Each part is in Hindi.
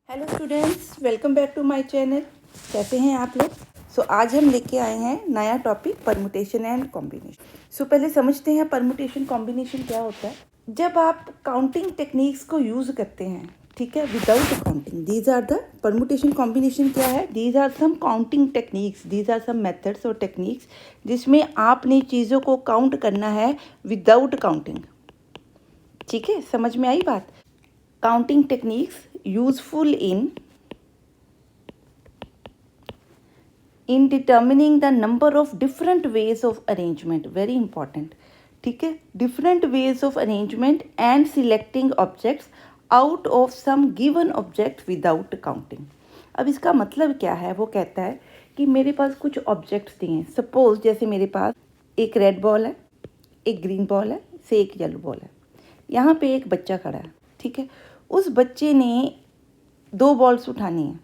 Hello students, welcome back to my channel. कैसे हैं आप लोग? आज हम लेके आए हैं नया टॉपिक परमुटेशन एंड कॉम्बिनेशन। पहले समझते हैं परमुटेशन कॉम्बिनेशन क्या होता है। जब आप काउंटिंग टेक्निक्स को यूज़ करते हैं, ठीक है, without counting, these are the permutation combination क्या है, these are some counting techniques, these are some methods और टेक्निक्स जिसमें आपने चीज़ों को काउंट करना है विदाउट काउंटिंग। ठीक है, समझ में आई बात? Counting techniques useful in determining the number of different ways of arrangement, very important, ठीक है, different ways of arrangement and selecting objects out of some given object without counting। अब इसका मतलब क्या है? वो कहता है कि मेरे पास कुछ ऑब्जेक्ट्स दिए हैं। सपोज जैसे मेरे पास एक रेड बॉल है, एक ग्रीन बॉल है, से एक येलो बॉल है। यहाँ पे एक बच्चा खड़ा है, ठीक है, उस बच्चे ने 2 बॉल्स उठानी है।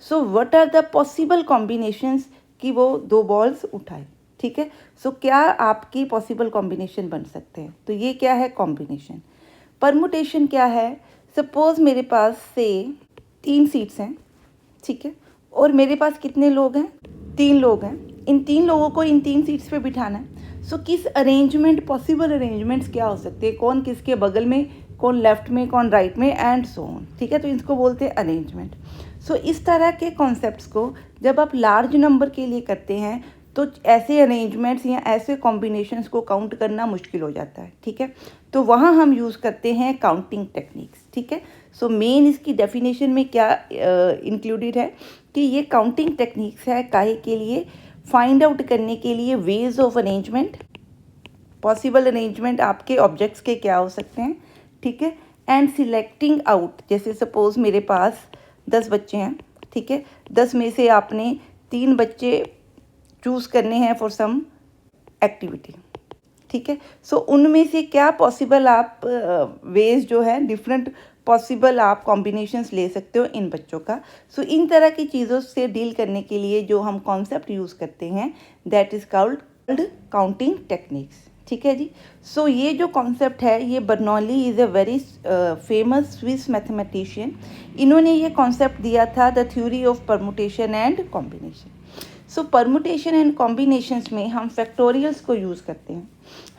So what are the possible combinations कि वो 2 बॉल्स उठाए, ठीक है। क्या आपकी पॉसिबल कॉम्बिनेशन बन सकते हैं? तो ये क्या है? कॉम्बिनेशन। परमुटेशन क्या है? सपोज मेरे पास से 3 सीट्स हैं, ठीक है, और मेरे पास कितने लोग हैं? 3 लोग हैं। इन 3 लोगों को इन 3 सीट्स पे बिठाना है। किस अरेंजमेंट, पॉसिबल अरेंजमेंट्स क्या हो सकते हैं? कौन किसके बगल में, कौन लेफ्ट में, कौन राइट में, एंड सो ऑन, ठीक है। तो इसको बोलते हैं अरेंजमेंट। इस तरह के कॉन्सेप्ट्स को जब आप लार्ज नंबर के लिए करते हैं तो ऐसे अरेंजमेंट्स या ऐसे कॉम्बिनेशंस को काउंट करना मुश्किल हो जाता है, ठीक है। तो वहाँ हम यूज़ करते हैं काउंटिंग टेक्निक्स, ठीक है। मेन इसकी डेफिनेशन में क्या इंक्लूडेड है कि ये काउंटिंग टेक्निक्स है काहे के लिए? फाइंड आउट करने के लिए ways of arrangement, possible arrangement आपके ऑब्जेक्ट्स के क्या हो सकते हैं, ठीक है, एंड सिलेक्टिंग आउट। जैसे सपोज मेरे पास 10 बच्चे हैं, ठीक है, 10 में से आपने 3 बच्चे चूज़ करने हैं फॉर सम एक्टिविटी, ठीक है। उनमें से क्या पॉसिबल आप वेज जो है, डिफरेंट पॉसिबल आप कॉम्बिनेशंस ले सकते हो इन बच्चों का। इन तरह की चीज़ों से डील करने के लिए जो हम कॉन्सेप्ट यूज़ करते हैं, that is called counting techniques, ठीक है जी। ये जो कॉन्सेप्ट है, ये Bernoulli is a very famous Swiss mathematician. इन्होंने ये कॉन्सेप्ट दिया था, the theory of permutation and combination. Permutation and combinations में हम फैक्टोरियल्स को यूज़ करते हैं।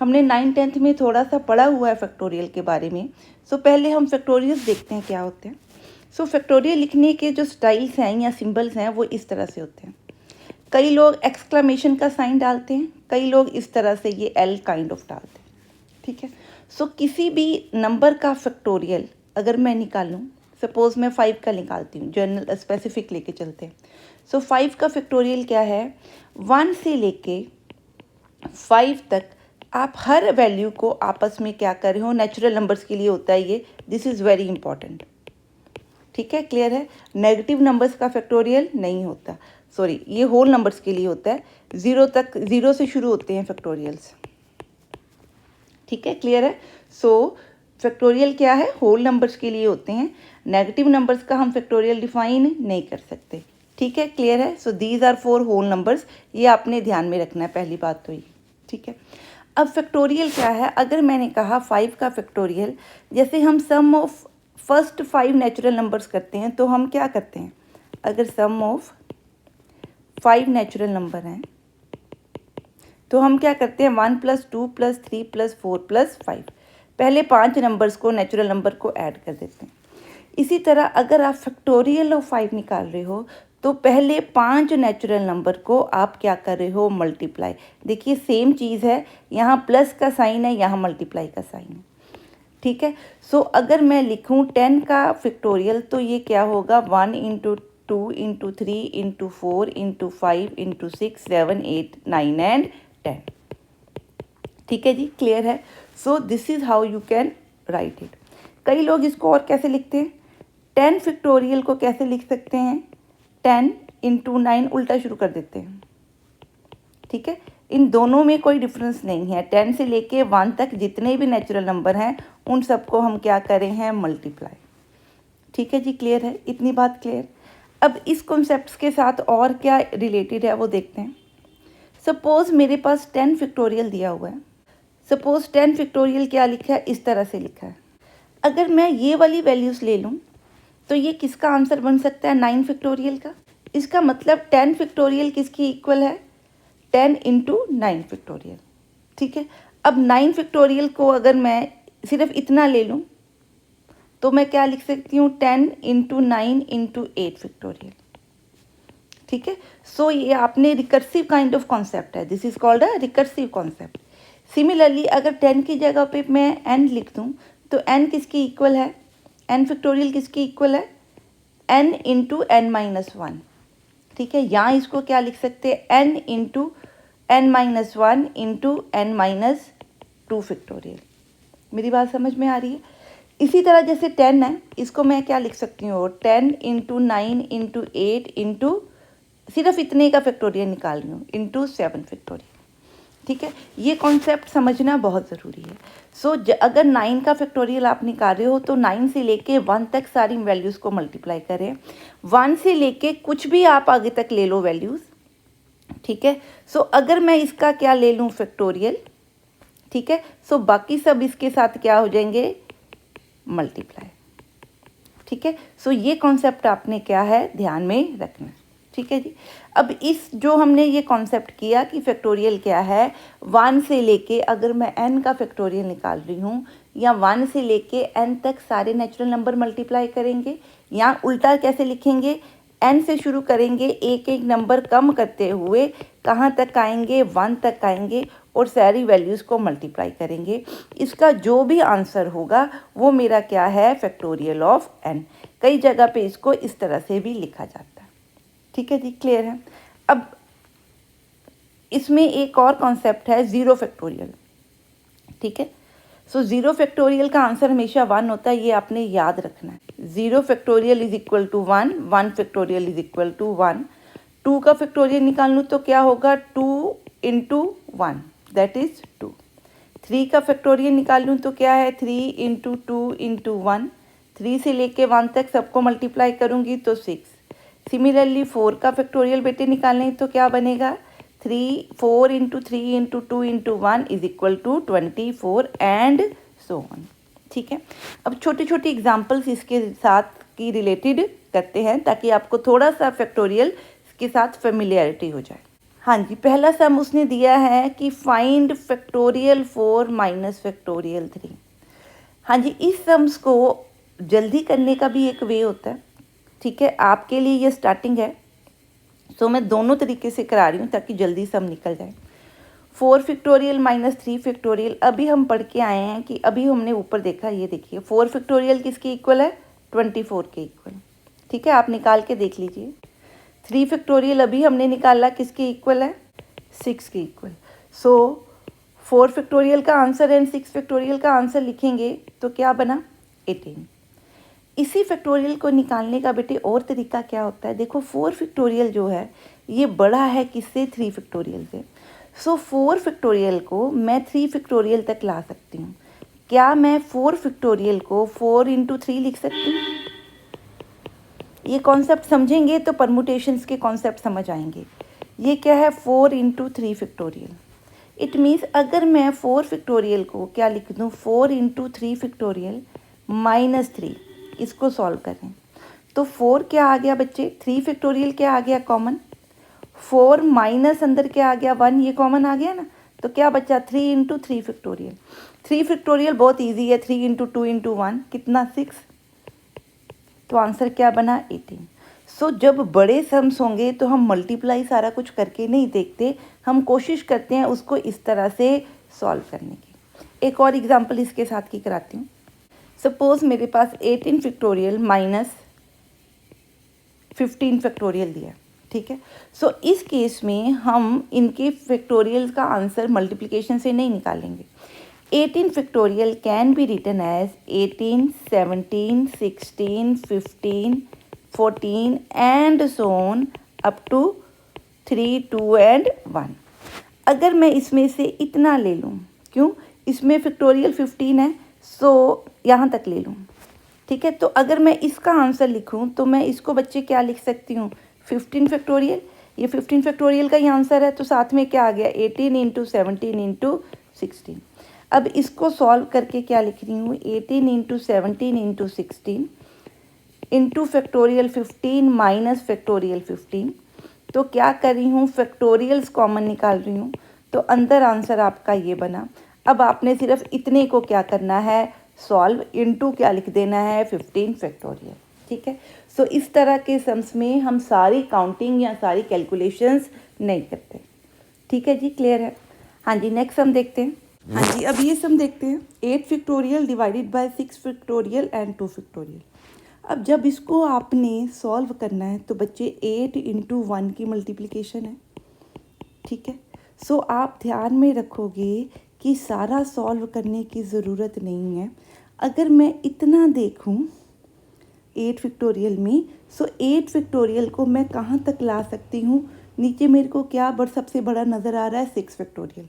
हमने 9th-10th में थोड़ा सा पढ़ा हुआ है फैक्टोरियल के बारे में। पहले हम फैक्टोरियल्स देखते हैं क्या होते हैं। फैक्टोरियल लिखने के जो स्टाइल्स हैं या सिंबल्स हैं वो इस तरह से होते हैं। कई लोग एक्सक्लेमेशन का साइन डालते हैं, कई लोग इस तरह से ये एल काइंड ऑफ डालते हैं, ठीक है। किसी भी नंबर का फैक्टोरियल अगर मैं निकालूं, सपोज मैं 5 का निकालती हूँ, जनरल स्पेसिफिक लेके चलते हैं। 5 का फैक्टोरियल क्या है? 1 से लेके 5 तक आप हर वैल्यू को आपस में क्या कर रहे हो, नेचुरल नंबर्स के लिए होता है ये, दिस इज़ वेरी इंपॉर्टेंट, ठीक है, क्लियर है। नेगेटिव नंबर्स का फैक्टोरियल नहीं होता, सॉरी, ये होल नंबर्स के लिए होता है। 0 तक, 0 से शुरू होते हैं फैक्टोरियल्स, ठीक है, क्लियर है। फैक्टोरियल क्या है? होल नंबर्स के लिए होते हैं। नेगेटिव नंबर्स का हम फैक्टोरियल डिफाइन नहीं कर सकते, ठीक है, क्लियर है। दीज आर 4 होल नंबर्स, ये आपने ध्यान में रखना है, पहली बात तो ये, ठीक है। अब फैक्टोरियल क्या है? अगर मैंने कहा 5 का फैक्टोरियल, जैसे हम सम ऑफ फर्स्ट 5 नेचुरल नंबर्स करते हैं तो हम क्या करते हैं? अगर सम ऑफ 5 नेचुरल नंबर हैं तो हम क्या करते हैं? 1 + 2 + 3 + 4 + 5, पहले 5 नंबर्स को, नेचुरल नंबर को ऐड कर देते हैं। इसी तरह अगर आप फैक्टोरियल ऑफ 5 निकाल रहे हो तो पहले 5 नेचुरल नंबर को आप क्या कर रहे हो? मल्टीप्लाई। देखिए सेम चीज़ है, यहाँ प्लस का साइन है, यहाँ मल्टीप्लाई का साइन है, ठीक है। अगर मैं लिखूँ 10 का फैक्टोरियल तो ये क्या होगा? 1 × 2 × 3 × 4 × 5 × 6 7 8 9 एंड 10, ठीक है जी, क्लियर है। This is how you can write it. कई लोग इसको और कैसे लिखते हैं? 10 फैक्टोरियल को कैसे लिख सकते हैं? 10 × 9 उल्टा शुरू कर देते हैं, ठीक है। इन दोनों में कोई डिफरेंस नहीं है। 10 से लेके 1 तक जितने भी नेचुरल नंबर हैं उन सबको हम क्या करें हैं? मल्टीप्लाई, ठीक है जी, क्लियर है, इतनी बात क्लियर। अब इस कॉन्सेप्ट के साथ और क्या रिलेटेड है वो देखते हैं। सपोज मेरे पास 10 फैक्टोरियल दिया हुआ है। सपोज 10 फैक्टोरियल क्या लिखा है? इस तरह से लिखा है। अगर मैं ये वाली वैल्यूज़ ले लूँ, तो ये किसका आंसर बन सकता है 9 फैक्टोरियल का। इसका मतलब 10 फैक्टोरियल किसकी इक्वल है 10 इंटू 9 फैक्टोरियल। ठीक है, अब 9 फैक्टोरियल को अगर मैं सिर्फ इतना ले लूँ तो मैं क्या लिख सकती हूँ 10 इंटू 9 इंटू 8 फैक्टोरियल। ठीक है, सो ये आपने रिकर्सिव काइंड ऑफ कॉन्सेप्ट है, this is called a recursive concept. Similarly अगर 10 की जगह पे मैं n लिख दूँ तो n किसकी इक्वल है, n फैक्टोरियल किसकी इक्वल है n into n minus one. ठीक है, यहाँ इसको क्या लिख सकते हैं n into n minus one into n minus two factorial. मेरी बात समझ में आ रही है। इसी तरह जैसे 10 है, इसको मैं क्या लिख सकती हूँ 10 इंटू 9 इंटू 8 इंटू सिर्फ इतने का फैक्टोरियल निकाल रही हूँ इंटू 7 फैक्टोरियल। ठीक है, ये कॉन्सेप्ट समझना बहुत ज़रूरी है। सो अगर 9 का फैक्टोरियल आप निकाल रहे हो तो 9 से लेके 1 तक सारी वैल्यूज़ को मल्टीप्लाई करें, 1 से लेके कुछ भी आप आगे तक ले लो वैल्यूज़। ठीक है, सो अगर मैं इसका क्या ले लूँ फैक्टोरियल, ठीक है, सो बाकी सब इसके साथ क्या हो जाएंगे मल्टीप्लाई। ठीक है, सो ये कॉन्सेप्ट आपने क्या है ध्यान में रखना। ठीक है जी, अब इस जो हमने ये कॉन्सेप्ट किया कि फैक्टोरियल क्या है 1 से लेके अगर मैं n का फैक्टोरियल निकाल रही हूँ या 1 से लेके n तक सारे नेचुरल नंबर मल्टीप्लाई करेंगे, या उल्टा कैसे लिखेंगे n से शुरू करेंगे एक एक नंबर कम करते हुए कहाँ तक आएंगे 1 तक आएंगे और सारी वैल्यूज़ को मल्टीप्लाई करेंगे। इसका जो भी आंसर होगा वो मेरा क्या है फैक्टोरियल ऑफ n। कई जगह पे इसको इस तरह से भी लिखा जाता है। ठीक है जी, क्लियर है। अब इसमें एक और कॉन्सेप्ट है ज़ीरो फैक्टोरियल। ठीक है, सो ज़ीरो फैक्टोरियल का आंसर हमेशा 1 होता है, ये आपने याद रखना है। Zero factorial is equal to 1, 1 factorial is equal to 1। 2 का फैक्टोरियल निकाल लूँ तो क्या होगा 2 इंटू 1 दैट इज़ 2। 3 का फैक्टोरियल निकाल लूँ तो क्या है 3 इंटू 2 इंटू 1। 3 से लेके 1 तक सबको मल्टीप्लाई करूँगी तो 6। सिमिलरली 4 का फैक्टोरियल बेटे निकालें तो क्या बनेगा 4 into 3 into 2 into 1 is equal to 24 and so on. ठीक है, अब छोटी छोटी एग्जांपल्स इसके साथ की रिलेटेड करते हैं ताकि आपको थोड़ा सा फैक्टोरियल के साथ फेमिलियरिटी हो जाए। हाँ जी, पहला सम उसने दिया है कि फाइंड फैक्टोरियल 4 माइनस फैक्टोरियल 3। हाँ जी, इस सम्स को जल्दी करने का भी एक वे होता है। ठीक है, आपके लिए ये स्टार्टिंग है, सो मैं दोनों तरीके से करा रही हूँ ताकि जल्दी सम निकल जाए। 4 फैक्टोरियल माइनस 3 फैक्टोरियल, अभी हम पढ़ के आए हैं कि अभी हमने ऊपर देखा, ये देखिए 4 फैक्टोरियल किसके इक्वल है 24 के इक्वल। ठीक है, आप निकाल के देख लीजिए। 3 फैक्टोरियल अभी हमने निकाला किसके इक्वल है 6 के इक्वल। सो 4 फैक्टोरियल का आंसर एंड 6 फैक्टोरियल का आंसर लिखेंगे तो क्या बना 18। इसी फैक्टोरियल को निकालने का बेटे और तरीका क्या होता है, देखो 4 फैक्टोरियल जो है ये बड़ा है किससे 3 फैक्टोरियल से। सो 4 फैक्टोरियल को मैं 3 फैक्टोरियल तक ला सकती हूँ। क्या मैं 4 फैक्टोरियल को 4 इंटू 3 लिख सकती हूँ। ये कॉन्सेप्ट समझेंगे तो परमुटेशंस के कॉन्सेप्ट समझ आएंगे। ये क्या है 4 इंटू 3 फैक्टोरियल। इट मीन्स अगर मैं 4 फैक्टोरियल को क्या लिख दूँ 4 इंटू 3 फैक्टोरियल माइनस 3, इसको सॉल्व करें तो 4 क्या आ गया बच्चे 3 फैक्टोरियल क्या आ गया कॉमन, 4 माइनस अंदर क्या आ गया 1, ये कॉमन आ गया ना, तो क्या बचा 3 इंटू 3 फैक्टोरियल। 3 फैक्टोरियल बहुत इजी है, 3 इंटू 2 इंटू 1 कितना 6, तो आंसर क्या बना 18। सो जब बड़े सम्स होंगे तो हम मल्टीप्लाई सारा कुछ करके नहीं देखते, हम कोशिश करते हैं उसको इस तरह से सॉल्व करने की। एक और एग्जांपल इसके साथ की कराती हूँ। सपोज़ मेरे पास 18 फैक्टोरियल माइनस 15 फैक्टोरियल दिया। ठीक है, सो इस केस में हम इनके फैक्टोरियल का आंसर मल्टीप्लिकेशन से नहीं निकालेंगे। 18 factorial can be written as 18, 17, 16, 15, 14 and so on up to 3, 2 and 1। अगर मैं इसमें से इतना ले लूँ, क्यों, इसमें फैक्टोरियल 15 है, सो यहाँ तक ले लूँ। ठीक है, तो अगर मैं इसका आंसर लिखूँ तो मैं इसको बच्चे क्या लिख सकती हूँ 15 फैक्टोरियल। ये 15 फैक्टोरियल का ही आंसर है, तो साथ में क्या आ गया 18 इंटू 17 इंटू 16। अब इसको सॉल्व करके क्या लिख रही हूँ 18 into 17 into 16 into factorial 15 minus factorial 15। तो क्या कर रही हूँ, फैक्टोरियल्स कॉमन निकाल रही हूँ, तो अंदर आंसर आपका ये बना। अब आपने सिर्फ इतने को क्या करना है, सॉल्व, इनटू क्या लिख देना है, 15 फैक्टोरियल। ठीक है। सो इस तरह के सम्स में हम सारी काउंटिंग या सारी कैलकुलेशंस नहीं करते। ठीक है जी, क्लियर है। हाँ जी, नेक्स्ट सम देखते हैं। हाँ जी, अब ये सम देखते हैं, 8 factorial divided by 6 factorial and 2 factorial. अब जब इसको आपने सॉल्व करना है तो बच्चे 8 इंटू 1 की मल्टीप्लिकेशन है। ठीक है। सो आप ध्यान में रखोगे कि सारा सॉल्व करने की ज़रूरत नहीं है। अगर मैं इतना देखूं 8 फैक्टोरियल में, सो 8 फैक्टोरियल को मैं कहाँ तक ला सकती हूँ, नीचे मेरे को क्या सबसे बड़ा नज़र आ रहा है, 6 फैक्टोरियल।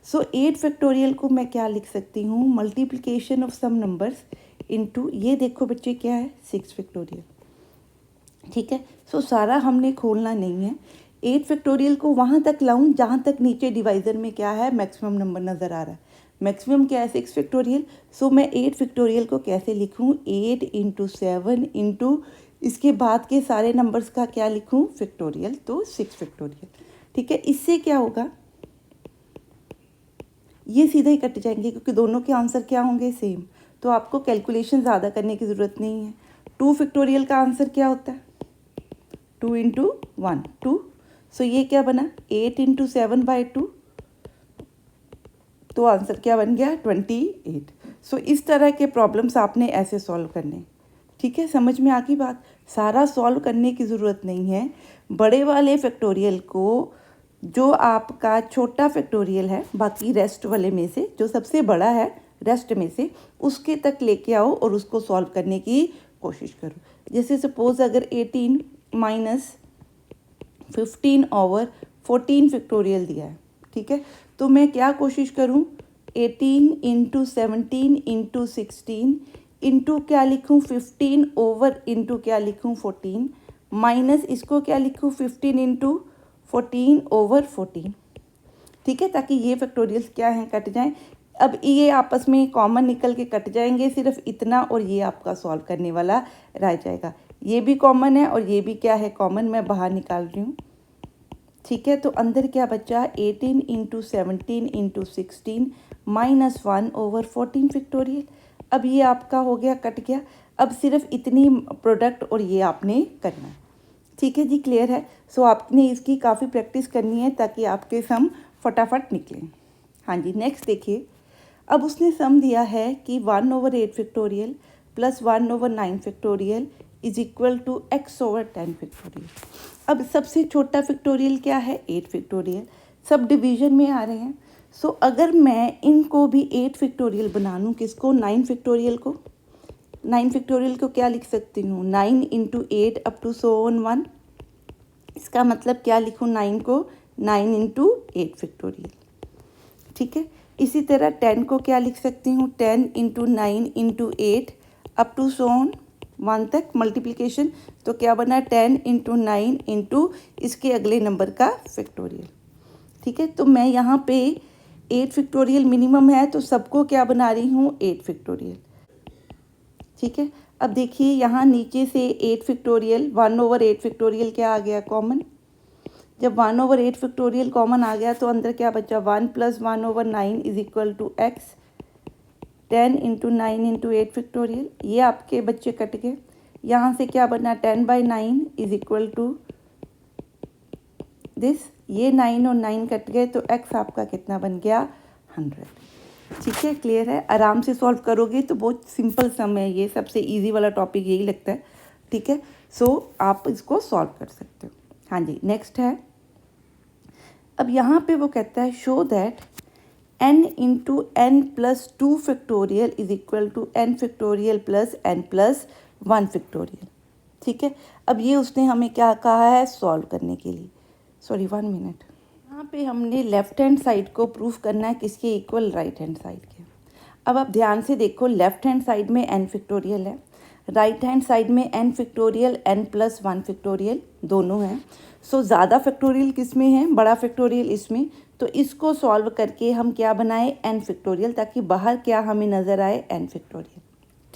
सो 8 फैक्टोरियल को मैं क्या लिख सकती हूँ, multiplication of some numbers into, ये देखो बच्चे क्या है, 6 फैक्टोरियल। ठीक है। सो सारा हमने खोलना नहीं है, 8 फैक्टोरियल को वहाँ तक लाऊं जहाँ तक नीचे डिवाइज़र में क्या है, मैक्सिमम नंबर नज़र आ रहा है। मैक्सिमम क्या है, 6 फैक्टोरियल। सो मैं 8 फैक्टोरियल को कैसे लिखूं, 8 इंटू 7 इंटू इसके बाद के सारे नंबर्स का क्या लिखूं, फैक्टोरियल, तो 6 फैक्टोरियल। ठीक है। इससे क्या होगा, ये सीधा ही कट जाएंगे क्योंकि दोनों के आंसर क्या होंगे, सेम। तो आपको कैलकुलेशन ज़्यादा करने की ज़रूरत नहीं है। 2 फैक्टोरियल का आंसर क्या होता है, 2 इंटू 1 2। सो ये क्या बना, 8 इंटू 7 बाई 2, तो आंसर क्या बन गया, 28। सो इस तरह के प्रॉब्लम्स आपने ऐसे सॉल्व करने। ठीक है, समझ में आ गई बात। सारा सॉल्व करने की ज़रूरत नहीं है। बड़े वाले फैक्टोरियल को, जो आपका छोटा फैक्टोरियल है, बाकी रेस्ट वाले में से जो सबसे बड़ा है रेस्ट में से, उसके तक लेके आओ और उसको सॉल्व करने की कोशिश करो। जैसे सपोज अगर 18 माइनस 15 ओवर 14 फैक्टोरियल दिया है। ठीक है। तो मैं क्या कोशिश करूं, 18 इंटू 17 इंटू 16 इंटू क्या लिखूं, 15 ओवर इंटू क्या लिखूं, 14 माइनस इसको क्या लिखूं, 15 इंटू 14 ओवर 14। ठीक है, ताकि ये फैक्टोरियल्स क्या हैं, कट जाएं। अब ये आपस में कॉमन निकल के कट जाएंगे, सिर्फ इतना और ये आपका सॉल्व करने वाला रह जाएगा। ये भी कॉमन है और ये भी क्या है, कॉमन, मैं बाहर निकाल रही हूँ। ठीक है। तो अंदर क्या बचा, 18 into 17 into 16 minus 1 over 14 factorial. अब ये आपका हो गया, कट गया। अब सिर्फ इतनी प्रोडक्ट और ये आपने करना है। ठीक है जी, क्लियर है। सो आपने इसकी काफ़ी प्रैक्टिस करनी है ताकि आपके सम फटाफट निकलें। हाँ जी, नेक्स्ट देखिए। अब उसने सम दिया है कि 1 over 8 factorial plus 1 over 9 factorial is equal to x over 10 factorial. अब सबसे छोटा फैक्टोरियल क्या है, 8 फैक्टोरियल। सब डिवीजन में आ रहे हैं। सो अगर मैं इनको भी 8 फैक्टोरियल बना लूँ, किसको, 9 फैक्टोरियल को, 9 फैक्टोरियल को क्या लिख सकती हूँ, 9 into 8 up to so on 1। इसका मतलब क्या लिखूँ, 9 को 9 इंटू 8 फैक्टोरियल। ठीक है। इसी तरह 10 को क्या लिख सकती हूँ, 10 into 9 into 8 up to so on 1 तक मल्टीप्लिकेशन। तो क्या बना, 10 इंटू 9 इंटू इसके अगले नंबर का फैक्टोरियल। ठीक है। तो मैं यहाँ पे 8 फैक्टोरियल मिनिमम है, तो सबको क्या बना रही हूँ, 8 फैक्टोरियल। ठीक है। अब देखिए यहाँ नीचे से 8 फैक्टोरियल, 1 ओवर 8 फैक्टोरियल क्या आ गया, कॉमन। जब 1 ओवर 8 फैक्टोरियल कॉमन आ गया तो अंदर क्या बचा, 1 plus 1 over 9 is equal to x. 10 into 9 into 8 factorial, ये आपके बच्चे कट गए। यहाँ से क्या बना, 10 by 9 is equal to this. ये 9 और 9 कट गए तो x आपका कितना बन गया, 100। ठीक है, क्लियर है। आराम से सॉल्व करोगे तो बहुत सिंपल सम है, ये सबसे इजी वाला टॉपिक यही लगता है। ठीक है। सो आप इसको सॉल्व कर सकते हो। हाँ जी, नेक्स्ट है। अब यहाँ पे वो कहता है show that n into n plus 2 factorial is equal to n factorial plus n plus 1 factorial. ठीक है। अब ये उसने हमें क्या कहा है, सॉल्व करने के लिए। Sorry 1 minute. यहाँ पे हमने लेफ्ट हैंड साइड को प्रूफ करना है किसके इक्वल, राइट हैंड साइड के। अब आप ध्यान से देखो, लेफ्ट हैंड साइड में n फैक्टोरियल है, राइट हैंड साइड में n factorial n plus 1 factorial दोनों हैं। सो ज़्यादा फैक्टोरियल किस में है, बड़ा फैक्टोरियल इसमें। तो इसको सॉल्व करके हम क्या बनाए, n फैक्टोरियल, ताकि बाहर क्या हमें नज़र आए, n फैक्टोरियल।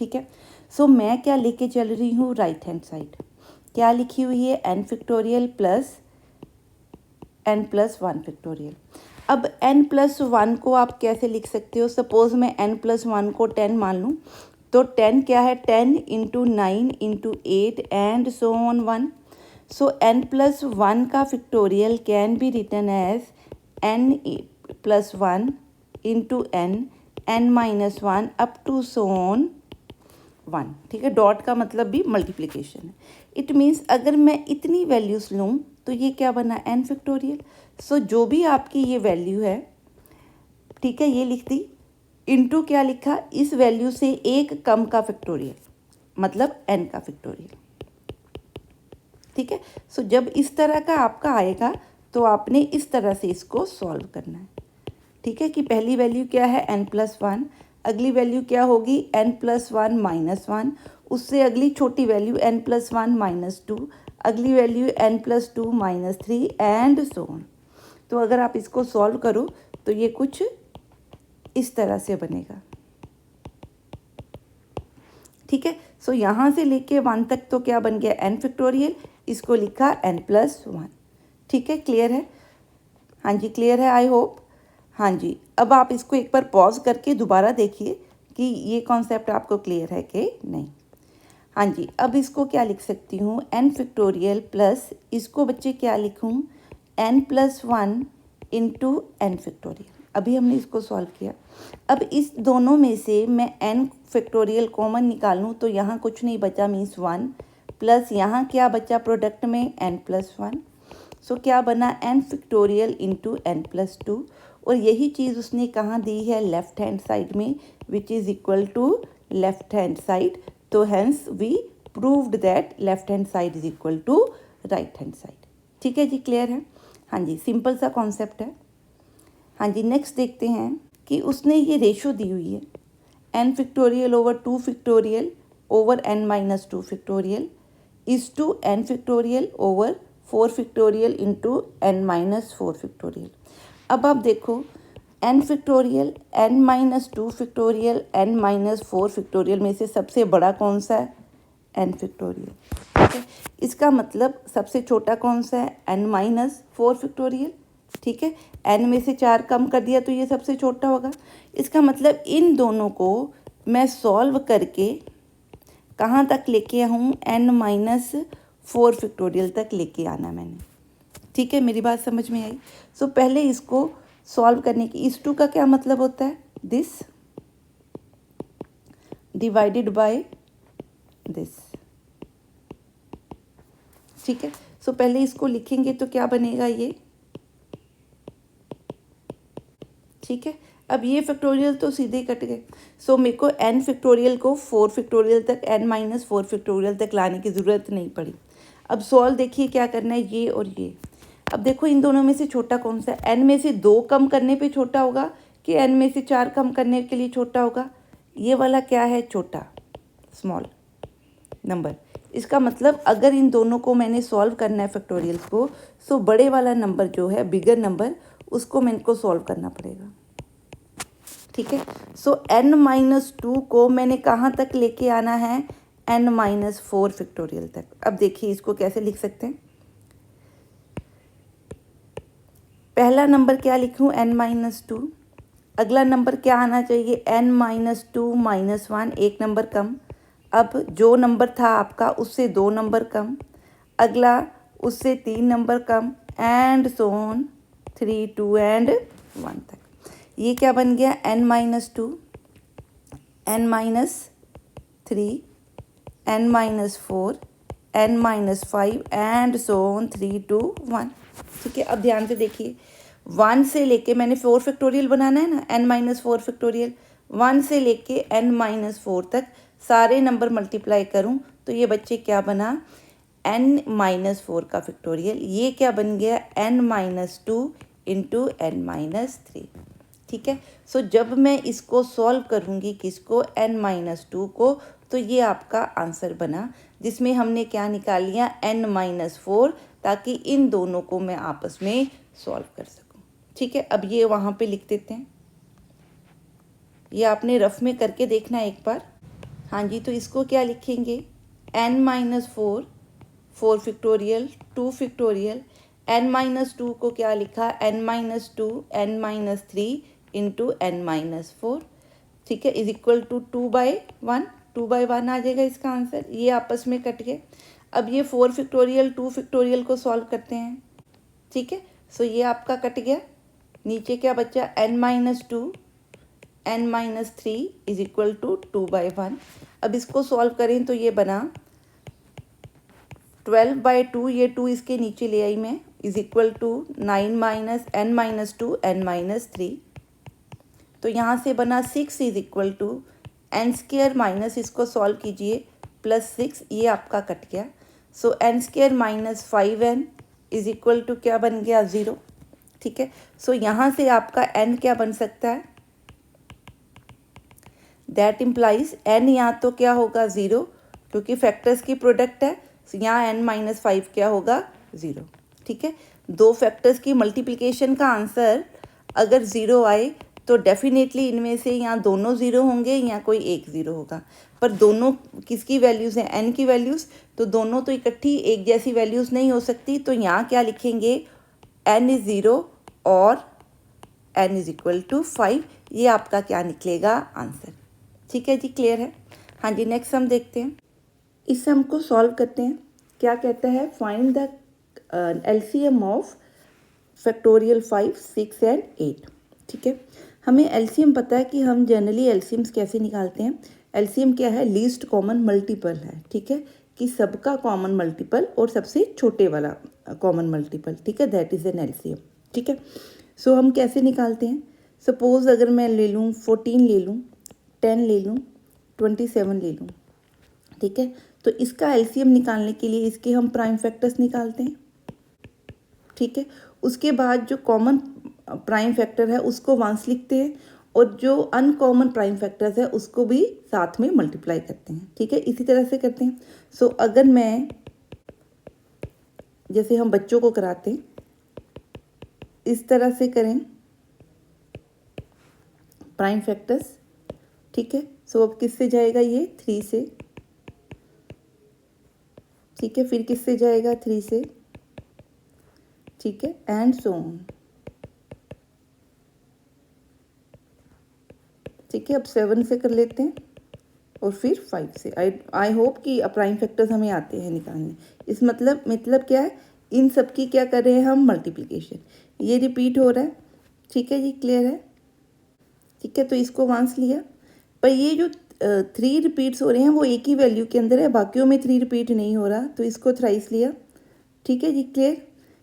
ठीक है। सो मैं क्या लेके चल रही हूँ, राइट हैंड साइड। क्या लिखी हुई है, n factorial plus n plus 1 factorial. अब n प्लस 1 को आप कैसे लिख सकते हो, सपोज मैं n प्लस 1 को 10 मान लूँ, तो 10 क्या है, 10 into 9 into 8 and so on 1। So n plus 1 का factorial can be written as n plus 1 into n minus 1 up to so on 1। ठीक है, डॉट का मतलब भी मल्टीप्लिकेशन है। इट मीन्स अगर मैं इतनी वैल्यूज लूँ तो ये क्या बना, n फैक्टोरियल। सो जो भी आपकी ये वैल्यू है, ठीक है, ये लिख दी, इनटू क्या लिखा, इस वैल्यू से एक कम का फैक्टोरियल, मतलब n का फैक्टोरियल। ठीक है, सो जब इस तरह का आपका आएगा तो आपने इस तरह से इसको सॉल्व करना है। ठीक है, कि पहली वैल्यू क्या है, n प्लस 1, अगली वैल्यू क्या होगी, n प्लस 1 माइनस 1, उससे अगली छोटी वैल्यू n प्लस 1 माइनस 2, अगली value n plus 2 minus 3 and so on. तो अगर आप इसको सॉल्व करो तो ये कुछ इस तरह से बनेगा। ठीक है, सो यहाँ से लेके 1 तक तो क्या बन गया, n फैक्टोरियल, इसको लिखा n प्लस 1। ठीक है, क्लियर है, हाँ जी क्लियर है, आई होप। हाँ जी, अब आप इसको एक बार पॉज करके दोबारा देखिए कि ये कॉन्सेप्ट आपको क्लियर है कि नहीं। हाँ जी, अब इसको क्या लिख सकती हूँ, n फैक्टोरियल प्लस, इसको बच्चे क्या लिखूँ, n plus 1 into n factorial. अभी हमने इसको सॉल्व किया। अब इस दोनों में से मैं n फैक्टोरियल कॉमन निकालूँ तो यहाँ कुछ नहीं बचा, मीन्स 1, प्लस यहाँ क्या बचा प्रोडक्ट में, n प्लस 1। सो क्या बना, n factorial into n plus 2, और यही चीज़ उसने कहाँ दी है, लेफ्ट हैंड साइड में, which is equal to left hand side. तो hence we proved that left hand side is equal to right hand side. ठीक है जी, क्लियर है, हाँ जी, सिंपल सा कॉन्सेप्ट है। हाँ जी, नेक्स्ट देखते हैं कि उसने ये रेशो दी हुई है, n factorial over 2 factorial over n minus 2 factorial is to n factorial over 4 factorial into n minus 4 factorial. अब आप देखो, n factorial, n minus 2 factorial, n minus 4 factorial में से सबसे बड़ा कौन सा है, n फैक्टोरियल। ठीक है, इसका मतलब सबसे छोटा कौन सा है, n माइनस 4 फैक्टोरियल। ठीक है, n में से 4 कम कर दिया तो ये सबसे छोटा होगा। इसका मतलब इन दोनों को मैं सॉल्व करके कहाँ तक लेके आऊँ, n माइनस 4 फैक्टोरियल तक लेके आना मैंने। ठीक है, मेरी बात समझ में आई। सो पहले इसको सॉल्व करने की, इस 2 का क्या मतलब होता है, दिस डिवाइडेड बाय दिस। ठीक है, सो पहले इसको लिखेंगे तो क्या बनेगा ये। ठीक है, अब ये फैक्टोरियल तो सीधे कट गए। सो मेरे को n फैक्टोरियल को 4 फैक्टोरियल तक, n माइनस 4 फैक्टोरियल तक लाने की ज़रूरत नहीं पड़ी। अब सॉल्व देखिए क्या करना है, ये और ये। अब देखो इन दोनों में से छोटा कौन सा है, n में से 2 कम करने पे छोटा होगा कि n में से 4 कम करने के लिए छोटा होगा। ये वाला क्या है, छोटा, स्मॉल नंबर। इसका मतलब अगर इन दोनों को मैंने सॉल्व करना है फैक्टोरियल्स को, सो बड़े वाला नंबर जो है, बिगर नंबर, उसको मेरे को सॉल्व करना पड़ेगा। ठीक है, सो n माइनस 2 को मैंने कहाँ तक लेके आना है, n माइनस 4 फैक्टोरियल तक। अब देखिए इसको कैसे लिख सकते हैं, पहला नंबर क्या लिखूँ, n माइनस 2, अगला नंबर क्या आना चाहिए, n माइनस 2 माइनस 1, एक नंबर कम। अब जो नंबर था आपका उससे 2 नंबर कम, अगला उससे 3 number come, and so on 3, 2 and 1 तक। ये क्या बन गया, n minus 2, n minus 3, n minus 4, n minus 5 and so on 3, 2, 1। ठीक है, अब ध्यान से देखिए, 1 से लेके मैंने 4 फैक्टोरियल बनाना है ना, n माइनस 4 फैक्टोरियल, 1 से लेके n माइनस 4 तक सारे नंबर मल्टीप्लाई करूं तो ये बच्चे क्या बना, n माइनस 4 का फैक्टोरियल। ये क्या बन गया, n minus 2 into n minus 3। ठीक है, सो जब मैं इसको सॉल्व करूँगी, किसको, n माइनस 2 को, तो ये आपका आंसर बना, जिसमें हमने क्या निकाल लिया, n माइनस 4, ताकि इन दोनों को मैं आपस में सॉल्व कर सकूं। ठीक है, अब ये वहाँ पे लिख देते हैं, ये आपने रफ में करके देखना एक बार। हाँ जी, तो इसको क्या लिखेंगे, n-4, 4 फैक्टोरियल, 2 फैक्टोरियल, n-2 को क्या लिखा, n-2 n-3 इंटू n-4, ठीक है, इज इक्वल टू 2/1, 2/1 आ जाएगा इसका आंसर। ये आपस में कट गए। अब ये 4 फैक्टोरियल 2 फैक्टोरियल को सॉल्व करते हैं, ठीक है। सो ये आपका कट गया, नीचे क्या बचा, n-2 n-3 is equal to 2/1। अब इसको सॉल्व करें तो ये बना 12/2, ये 2 इसके नीचे ले आई मैं, is equal to 9 minus n-2 n-3। तो यहाँ से बना 6 is equal to n² minus, इसको सॉल्व कीजिए, +6, ये आपका कट गया। So n² minus 5n is equal to क्या बन गया, 0, ठीक है। सो यहाँ से आपका n क्या बन सकता है, दैट इम्प्लाइज n यहाँ तो क्या होगा 0, क्योंकि फैक्टर्स की प्रोडक्ट है, so यहाँ n-5 क्या होगा, 0, ठीक है। दो फैक्टर्स की मल्टीप्लिकेशन का आंसर अगर 0 आए तो डेफिनेटली इनमें से यहाँ दोनों 0 होंगे या कोई एक 0 होगा, पर दोनों किसकी वैल्यूज़ हैं, n की वैल्यूज़, तो दोनों तो इकट्ठी एक जैसी वैल्यूज़ नहीं हो सकती। तो यहाँ क्या लिखेंगे, n इज़ 0 और n इज इक्वल टू 5, ये आपका क्या निकलेगा, आंसर, ठीक है जी, क्लियर है। हाँ जी, नेक्स्ट सम देखते हैं। इस सम को सॉल्व करते हैं। क्या कहता है, find the LCM of factorial 5, 6 and 8, ठीक है। हमें LCM पता है कि हम जनरली LCMs कैसे निकालते हैं। LCM क्या है, लीस्ट कॉमन मल्टीपल है, ठीक है, कि सबका कॉमन मल्टीपल और सबसे छोटे वाला कॉमन मल्टीपल, ठीक है, दैट इज़ एन LCM, ठीक है। सो हम कैसे निकालते हैं, सपोज़ अगर मैं ले लूँ 14 ले लूँ, 10 ले लूँ, 27 ले लूँ, ठीक है। तो इसका LCM निकालने के लिए इसके हम प्राइम फैक्टर्स निकालते हैं, ठीक है। उसके बाद जो कॉमन प्राइम फैक्टर है उसको वंस लिखते हैं, और जो अनकॉमन प्राइम फैक्टर्स है उसको भी साथ में मल्टीप्लाई करते हैं, ठीक है, इसी तरह से करते हैं। सो अगर मैं, जैसे हम बच्चों को कराते हैं, इस तरह से करें प्राइम फैक्टर्स, ठीक है। सो अब किससे जाएगा ये, 3 से, ठीक है, फिर किससे जाएगा, 3 से, ठीक है, एंड सो ऑन, ठीक है। अब 7 से कर लेते हैं और फिर 5 से। आई होप कि प्राइम फैक्टर्स हमें आते हैं निकालने। इस मतलब क्या है, इन सब की क्या कर रहे हैं हम, मल्टीप्लिकेशन। ये रिपीट हो रहा है, ठीक है जी, क्लियर है, ठीक है। तो इसको वंस लिया, पर ये जो 3 रिपीट्स हो रहे हैं वो एक ही वैल्यू के अंदर है, बाकियों में 3 रिपीट नहीं हो रहा, तो इसको थ्राइस लिया, ठीक है जी, क्लियर।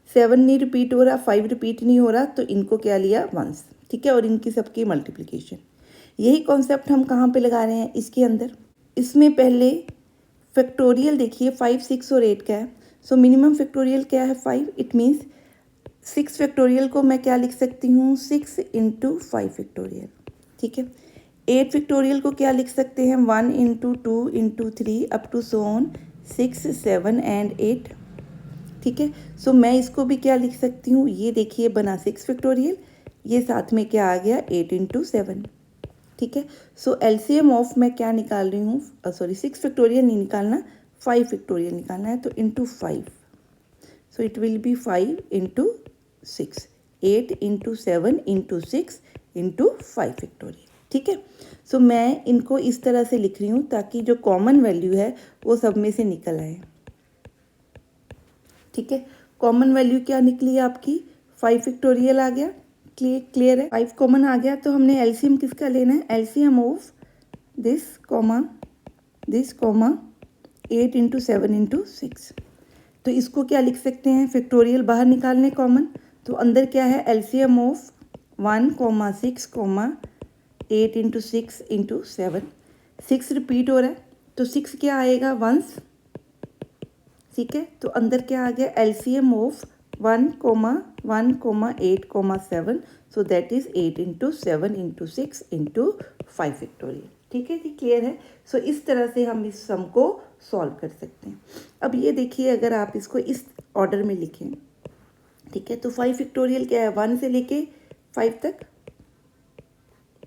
7 नहीं रिपीट हो रहा, 5 रिपीट नहीं हो रहा, तो इनको क्या लिया, वंस, ठीक है, और इनकी सबकी मल्टीप्लिकेशन। यही कॉन्सेप्ट हम कहाँ पे लगा रहे हैं, इसके अंदर। इसमें पहले फैक्टोरियल देखिए 5, 6 और 8 का है। सो मिनिमम फैक्टोरियल क्या है, 5, इट मीन्स 6 फैक्टोरियल को मैं क्या लिख सकती हूँ, 6 इंटू 5 फैक्टोरियल, ठीक है। 8 फैक्टोरियल को क्या लिख सकते हैं, 1 into 2 into 3 up to so on 6, 7 and 8, ठीक है। सो मैं इसको भी क्या लिख सकती हूँ, ये देखिए बना 6 फैक्टोरियल, ये साथ में क्या आ गया, 8 इंटू 7, ठीक है। सो LCM ऑफ मैं क्या निकाल रही हूँ, 6 फैक्टोरियल नहीं निकालना, 5 फैक्टोरियल निकालना है, तो into 5, so it will be 5 into 6, 8 into 7 into 6 into 5 factorial, ठीक है। सो मैं इनको इस तरह से लिख रही हूँ ताकि जो कॉमन वैल्यू है वो सब में से निकल आए, ठीक है। कॉमन वैल्यू क्या निकली आपकी, 5 फैक्टोरियल आ गया, क्लियर है, 5 कॉमन आ गया। तो हमने LCM किसका लेना है, LCM of this comma 8 into 7 into 6। तो इसको क्या लिख सकते हैं, फैक्टोरियल बाहर निकालने कॉमन, तो अंदर क्या है, LCM of 1, 6, 8 into 6 into 7, 6 repeat हो रहा है, तो 6 क्या आएगा, वंस, ठीक है। तो अंदर क्या आ गया, LCM of 1, 8, 7, so that is 8 into 7 into 6 into 5 factorial, ठीक है जी, क्लियर है। सो इस तरह से हम इस सम को सॉल्व कर सकते हैं। अब ये देखिए, अगर आप इसको इस ऑर्डर में लिखें, ठीक है, तो 5 फैक्टोरियल क्या है, 1 से लेके 5 तक,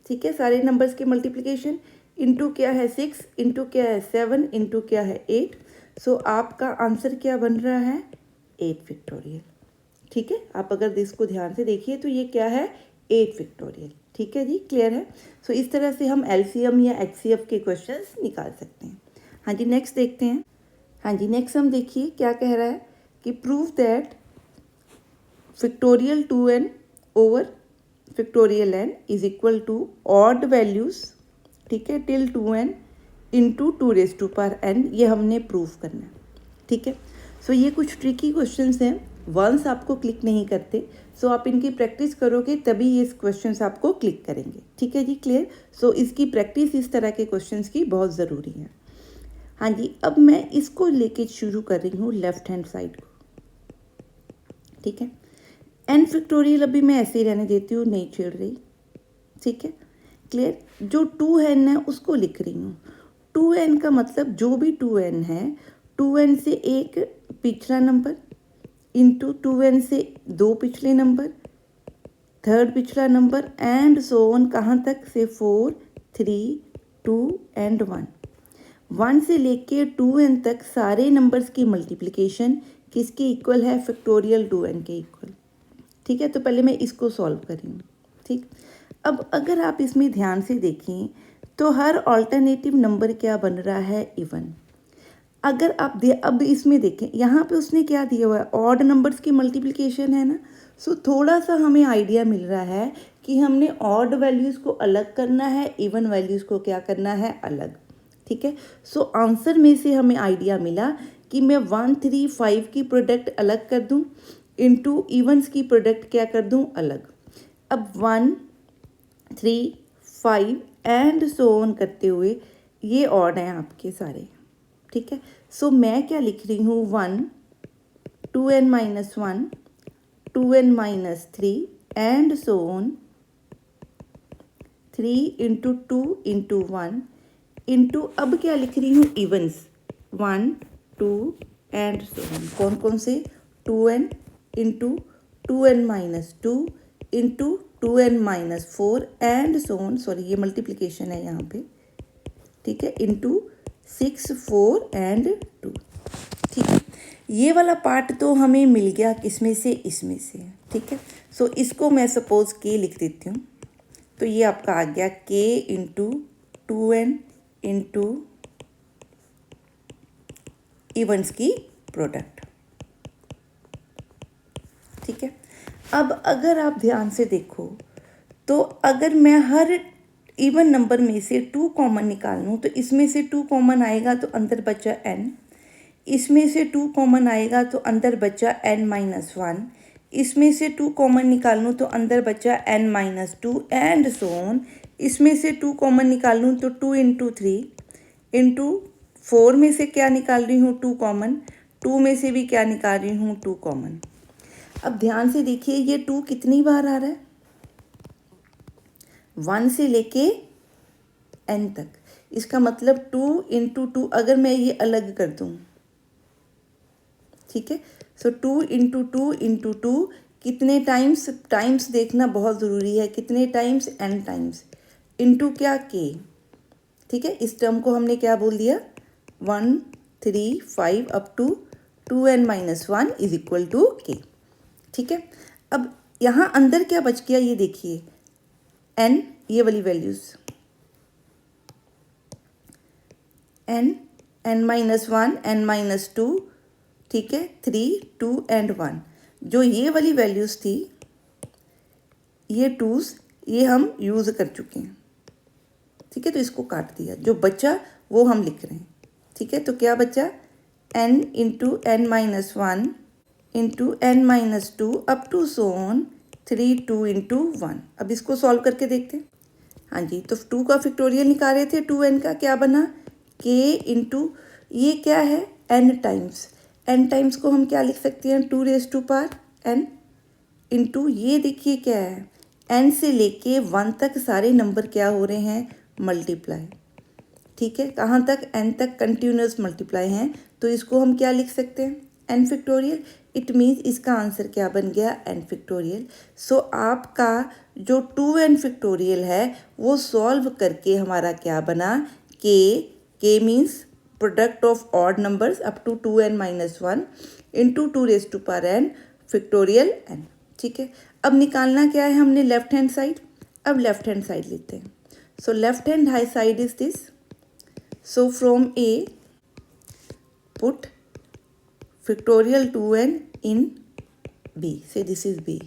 ठीक है, सारे नंबर्स के मल्टीप्लिकेशन। इंटू क्या है 6, इंटू क्या है 7, इंटू क्या है 8। सो आपका आंसर क्या बन रहा है 8 फैक्टोरियल। ठीक है, आप अगर इसको ध्यान से देखिए तो ये क्या है 8 फैक्टोरियल। ठीक है जी, क्लियर है। सो इस तरह से हम एलसीएम या एचसीएफ के क्वेश्चंस निकाल सकते हैं। हाँ जी, नेक्स्ट देखते हैं। हाँ जी, नेक्स्ट हम देखिए क्या कह रहा है कि prove that factorial 2n over factorial n is equal to odd values, ठीक है, टिल 2n इंटू 2n, ये हमने प्रूव करना है। ठीक है, सो ये कुछ ट्रिकी क्वेश्चंस हैं, वंस आपको क्लिक नहीं करते। सो आप इनकी प्रैक्टिस करोगे तभी ये क्वेश्चंस आपको क्लिक करेंगे। ठीक है जी, क्लियर। सो इसकी प्रैक्टिस इस तरह के क्वेश्चंस की बहुत ज़रूरी है। हाँ जी, अब मैं इसको लेके शुरू कर रही हूँ लेफ्ट हैंड साइड को। ठीक है, n फैक्टोरियल अभी मैं ऐसे ही रहने देती हूँ, नहीं छेड़ रही। ठीक है, क्लियर। जो 2n है उसको लिख रही हूँ। 2n का मतलब जो भी 2n है, 2n से एक पिछला नंबर इंटू 2n से दो पिछले नंबर, थर्ड पिछला नंबर एंड सो ऑन, कहाँ तक से 4, 3, 2 एंड 1। 1 से लेके 2n तक सारे नंबर्स की मल्टीप्लिकेशन किसके इक्वल है, फैक्टोरियल 2n के इक्वल। ठीक है, तो पहले मैं इसको सॉल्व कर रही हूँ। ठीक, अब अगर आप इसमें ध्यान से देखें तो हर ऑल्टरनेटिव नंबर क्या बन रहा है, इवन। अगर आप अब इसमें देखें, यहाँ पे उसने क्या दिया हुआ है, ऑड नंबर्स की मल्टीप्लिकेशन है ना। सो थोड़ा सा हमें आइडिया मिल रहा है कि हमने ऑड वैल्यूज़ को अलग करना है, इवन वैल्यूज़ को क्या करना है, अलग। ठीक है, सो आंसर में से हमें आइडिया मिला कि मैं 1, 3, 5 की प्रोडक्ट अलग कर दूं इंटू इवन्स की प्रोडक्ट क्या कर दूं, अलग। अब 1, 3, 5 एंड सो ऑन करते हुए ये ऑड हैं आपके सारे। ठीक है, सो मैं क्या लिख रही हूँ, 1, 2n minus 1, 2n minus 3 and so on, 3 into 2 into 1 into, अब क्या लिख रही हूँ, इवन्स 1, 2 एंड सो ऑन। कौन कौन से, 2n into 2n minus 2 into 2n minus 4 and so on, sorry ये मल्टीप्लिकेशन है यहाँ पे। ठीक है, इंटू 6, 4 एंड 2। ठीक है, ये वाला पार्ट तो हमें मिल गया किसमें से, इसमें से। ठीक है, सो इसको मैं सपोज k लिख देती हूँ, तो ये आपका आ गया k into 2n into evens की प्रोडक्ट। ठीक है, अब अगर आप ध्यान से देखो तो अगर मैं हर इवन नंबर में से 2 कॉमन निकाल लूँ तो इसमें से 2 कॉमन आएगा तो अंदर बचा n, इसमें से 2 कॉमन आएगा तो अंदर बचा n माइनस 1, इसमें से 2 कॉमन निकाल लूँ तो अंदर बचा n minus 2 and so on. इसमें से 2 कॉमन निकाल लूँ तो 2 इंटू 3 इंटू 4 में से क्या निकाल रही हूँ, 2 कॉमन, 2 में से भी क्या निकाल रही हूँ, 2 कॉमन। अब ध्यान से देखिए ये 2 कितनी बार आ रहा है, 1 से लेके n तक। इसका मतलब 2 इंटू 2, अगर मैं ये अलग कर दूँ, ठीक है, सो 2 इंटू 2 इंटू 2 कितने टाइम्स, टाइम्स देखना बहुत ज़रूरी है, कितने टाइम्स, n टाइम्स, इंटू क्या k। ठीक है, इस टर्म को हमने क्या बोल दिया, 1, 3, 5 up to 2n minus 1 is equal to k। ठीक है, अब यहाँ अंदर क्या बच गया, ये देखिए n, ये वाली values n minus 1, n minus 2, ठीक है, 3, 2 एंड 1। जो ये वाली वैल्यूज़ थी, ये 2s, ये हम यूज़ कर चुके हैं। ठीक है, तो इसको काट दिया, जो बचा वो हम लिख रहे हैं। ठीक है, तो क्या बचा, n into n minus 1 into n minus 2 up to so on 3, 2 into 1। अब इसको सॉल्व करके देखते हैं। हाँ जी, तो 2 का फैक्टोरियल निकाल रहे थे, 2n का क्या बना, k इंटू, ये क्या है, n टाइम्स, n टाइम्स को हम क्या लिख सकते हैं, 2 raise to power n into, ये देखिए क्या है, n से लेके 1 तक सारे नंबर क्या हो रहे हैं, मल्टीप्लाई। ठीक है, कहाँ तक, n तक कंटिन्यूस मल्टीप्लाई हैं, तो इसको हम क्या लिख सकते हैं, एन फैक्टोरियल, इट मीन्स इसका आंसर क्या बन गया, एन फैक्टोरियल। सो आपका जो 2n फैक्टोरियल है वो सॉल्व करके हमारा क्या बना, k means product of odd numbers up to 2n-1 into 2n factorial n। ठीक है, अब निकालना क्या है हमने, लेफ्ट हैंड साइड। अब लेफ्ट हैंड साइड लेते हैं। So left hand side is this. So from a put factorial 2n in b, say this is b।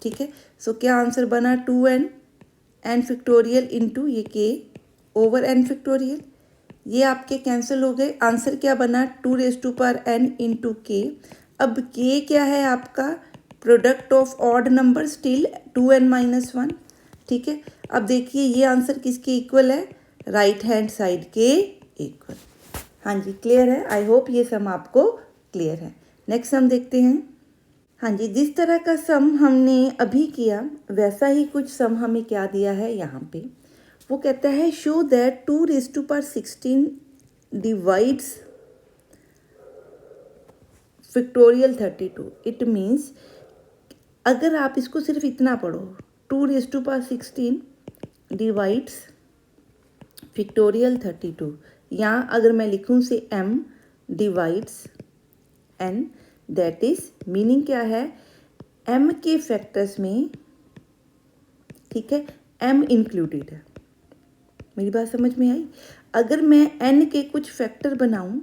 ठीक है, सो क्या आंसर बना, 2n n फैक्टोरियल इंटू ये k ओवर n फैक्टोरियल। ये आपके कैंसिल हो गए, आंसर क्या बना, 2n इंटू k। अब k क्या है आपका, product of odd number, still 2n-1। ठीक है, अब देखिए ये आंसर किसके इक्वल है, राइट हैंड साइड के इक्वल। हाँ जी, क्लियर है। आई होप ये सम आपको क्लियर है। नेक्स्ट सम देखते हैं। हाँ जी, जिस तरह का सम हमने अभी किया वैसा ही कुछ सम हमें क्या दिया है यहाँ पे। वो कहता है show that 216 divides factorial 32। It means अगर आप इसको सिर्फ इतना पढ़ो, 216 डिवाइड्स फैक्टोरियल 32, या अगर मैं लिखूँ से m divides n, that is meaning क्या है, m के फैक्टर्स में, ठीक है, m इंक्लूडेड है। मेरी बात समझ में आई। अगर मैं n के कुछ फैक्टर बनाऊं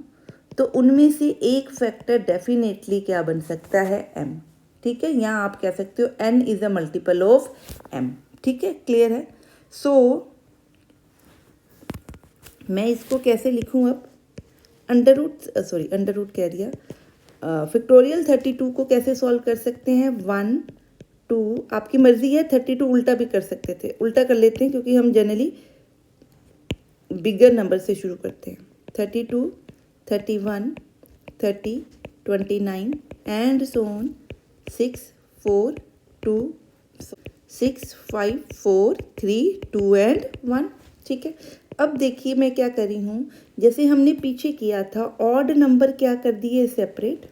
तो उनमें से एक फैक्टर डेफिनेटली क्या बन सकता है, m। ठीक है, यहाँ आप कह सकते हो n is a multiple of m। ठीक है, क्लियर है। सो मैं इसको कैसे लिखूं अब, अंडर रूट कह दिया। फैक्टोरियल 32 को कैसे सॉल्व कर सकते हैं, 1 2, आपकी मर्जी है, 32 उल्टा भी कर सकते थे, उल्टा कर लेते हैं क्योंकि हम जनरली बिगर नंबर से शुरू करते हैं। 32 31 30 29 एंड सो ऑन, 6 4 2 6 5 4 3 2 एंड 1। ठीक है, अब देखिए मैं क्या करी हूँ, जैसे हमने पीछे किया था, ऑड नंबर क्या कर दिए, सेपरेट।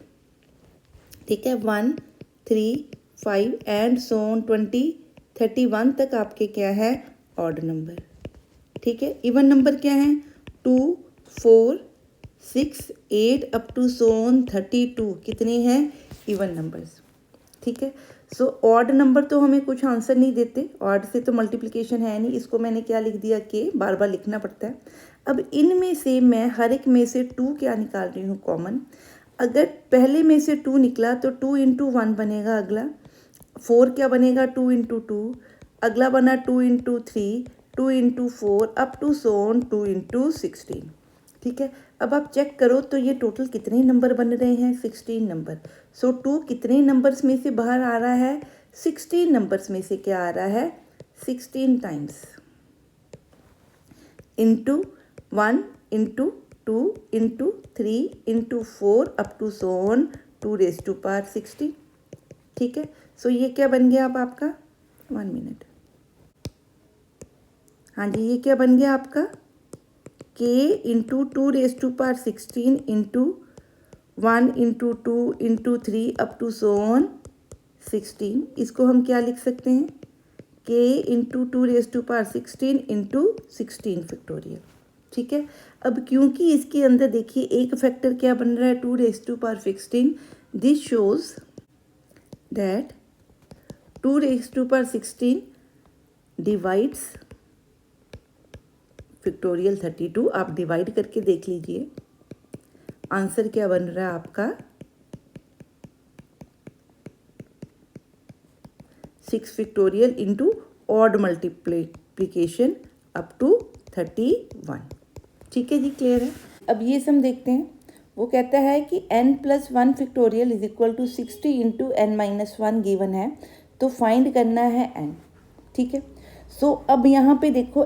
ठीक है, 1 3 5 एंड सो ऑन 20 31 तक आपके क्या है, ऑड नंबर। ठीक है, इवन नंबर क्या है, 2 4 6 8 अप टू सो ऑन 32, कितने हैं, इवन नंबर्स। ठीक है, सो ऑड नंबर तो हमें कुछ आंसर नहीं देते, ऑड से तो मल्टीप्लिकेशन है नहीं, इसको मैंने क्या लिख दिया, के, बार बार लिखना पड़ता है। अब इनमें से मैं हर एक में से 2 क्या निकाल रही हूँ, कॉमन। अगर पहले में से 2 निकला तो 2 इंटू 1 बनेगा, अगला 4 क्या बनेगा, 2 इंटू 2, अगला बना 2 into 3, 2 into 4 up to so on 2 into 16। ठीक है, अब आप चेक करो तो ये टोटल कितने नंबर बन रहे हैं, 16 नंबर। सो 2 कितने नंबर्स में से बाहर आ रहा है, 16 नंबर्स में से क्या आ रहा है, 16 times, into 1 into 2 into 3 into 4 up to so on 2⁻16। ठीक है, सो ये क्या बन गया अब आपका, 1 मिनट। हाँ जी, ये क्या बन गया आपका, k into 2⁻16 into 1 into 2 into 3 up to so on 16। इसको हम क्या लिख सकते हैं, k इंटू 2⁻16 इंटू 16 फैक्टोरियल। ठीक है, अब क्योंकि इसके अंदर देखिए एक फैक्टर क्या बन रहा है, 2⁻16, this shows that 2⁻16 divides factorial 32। आप डिवाइड करके देख लीजिए, आंसर क्या बन रहा है आपका, 6 factorial into odd multiplication up to 31। ठीक है जी, क्लियर है। अब ये सम देखते हैं। वो कहता है कि n+1 factorial is equal to 60 into n-1 given है, तो फाइंड करना है n। ठीक है, सो अब यहाँ पे देखो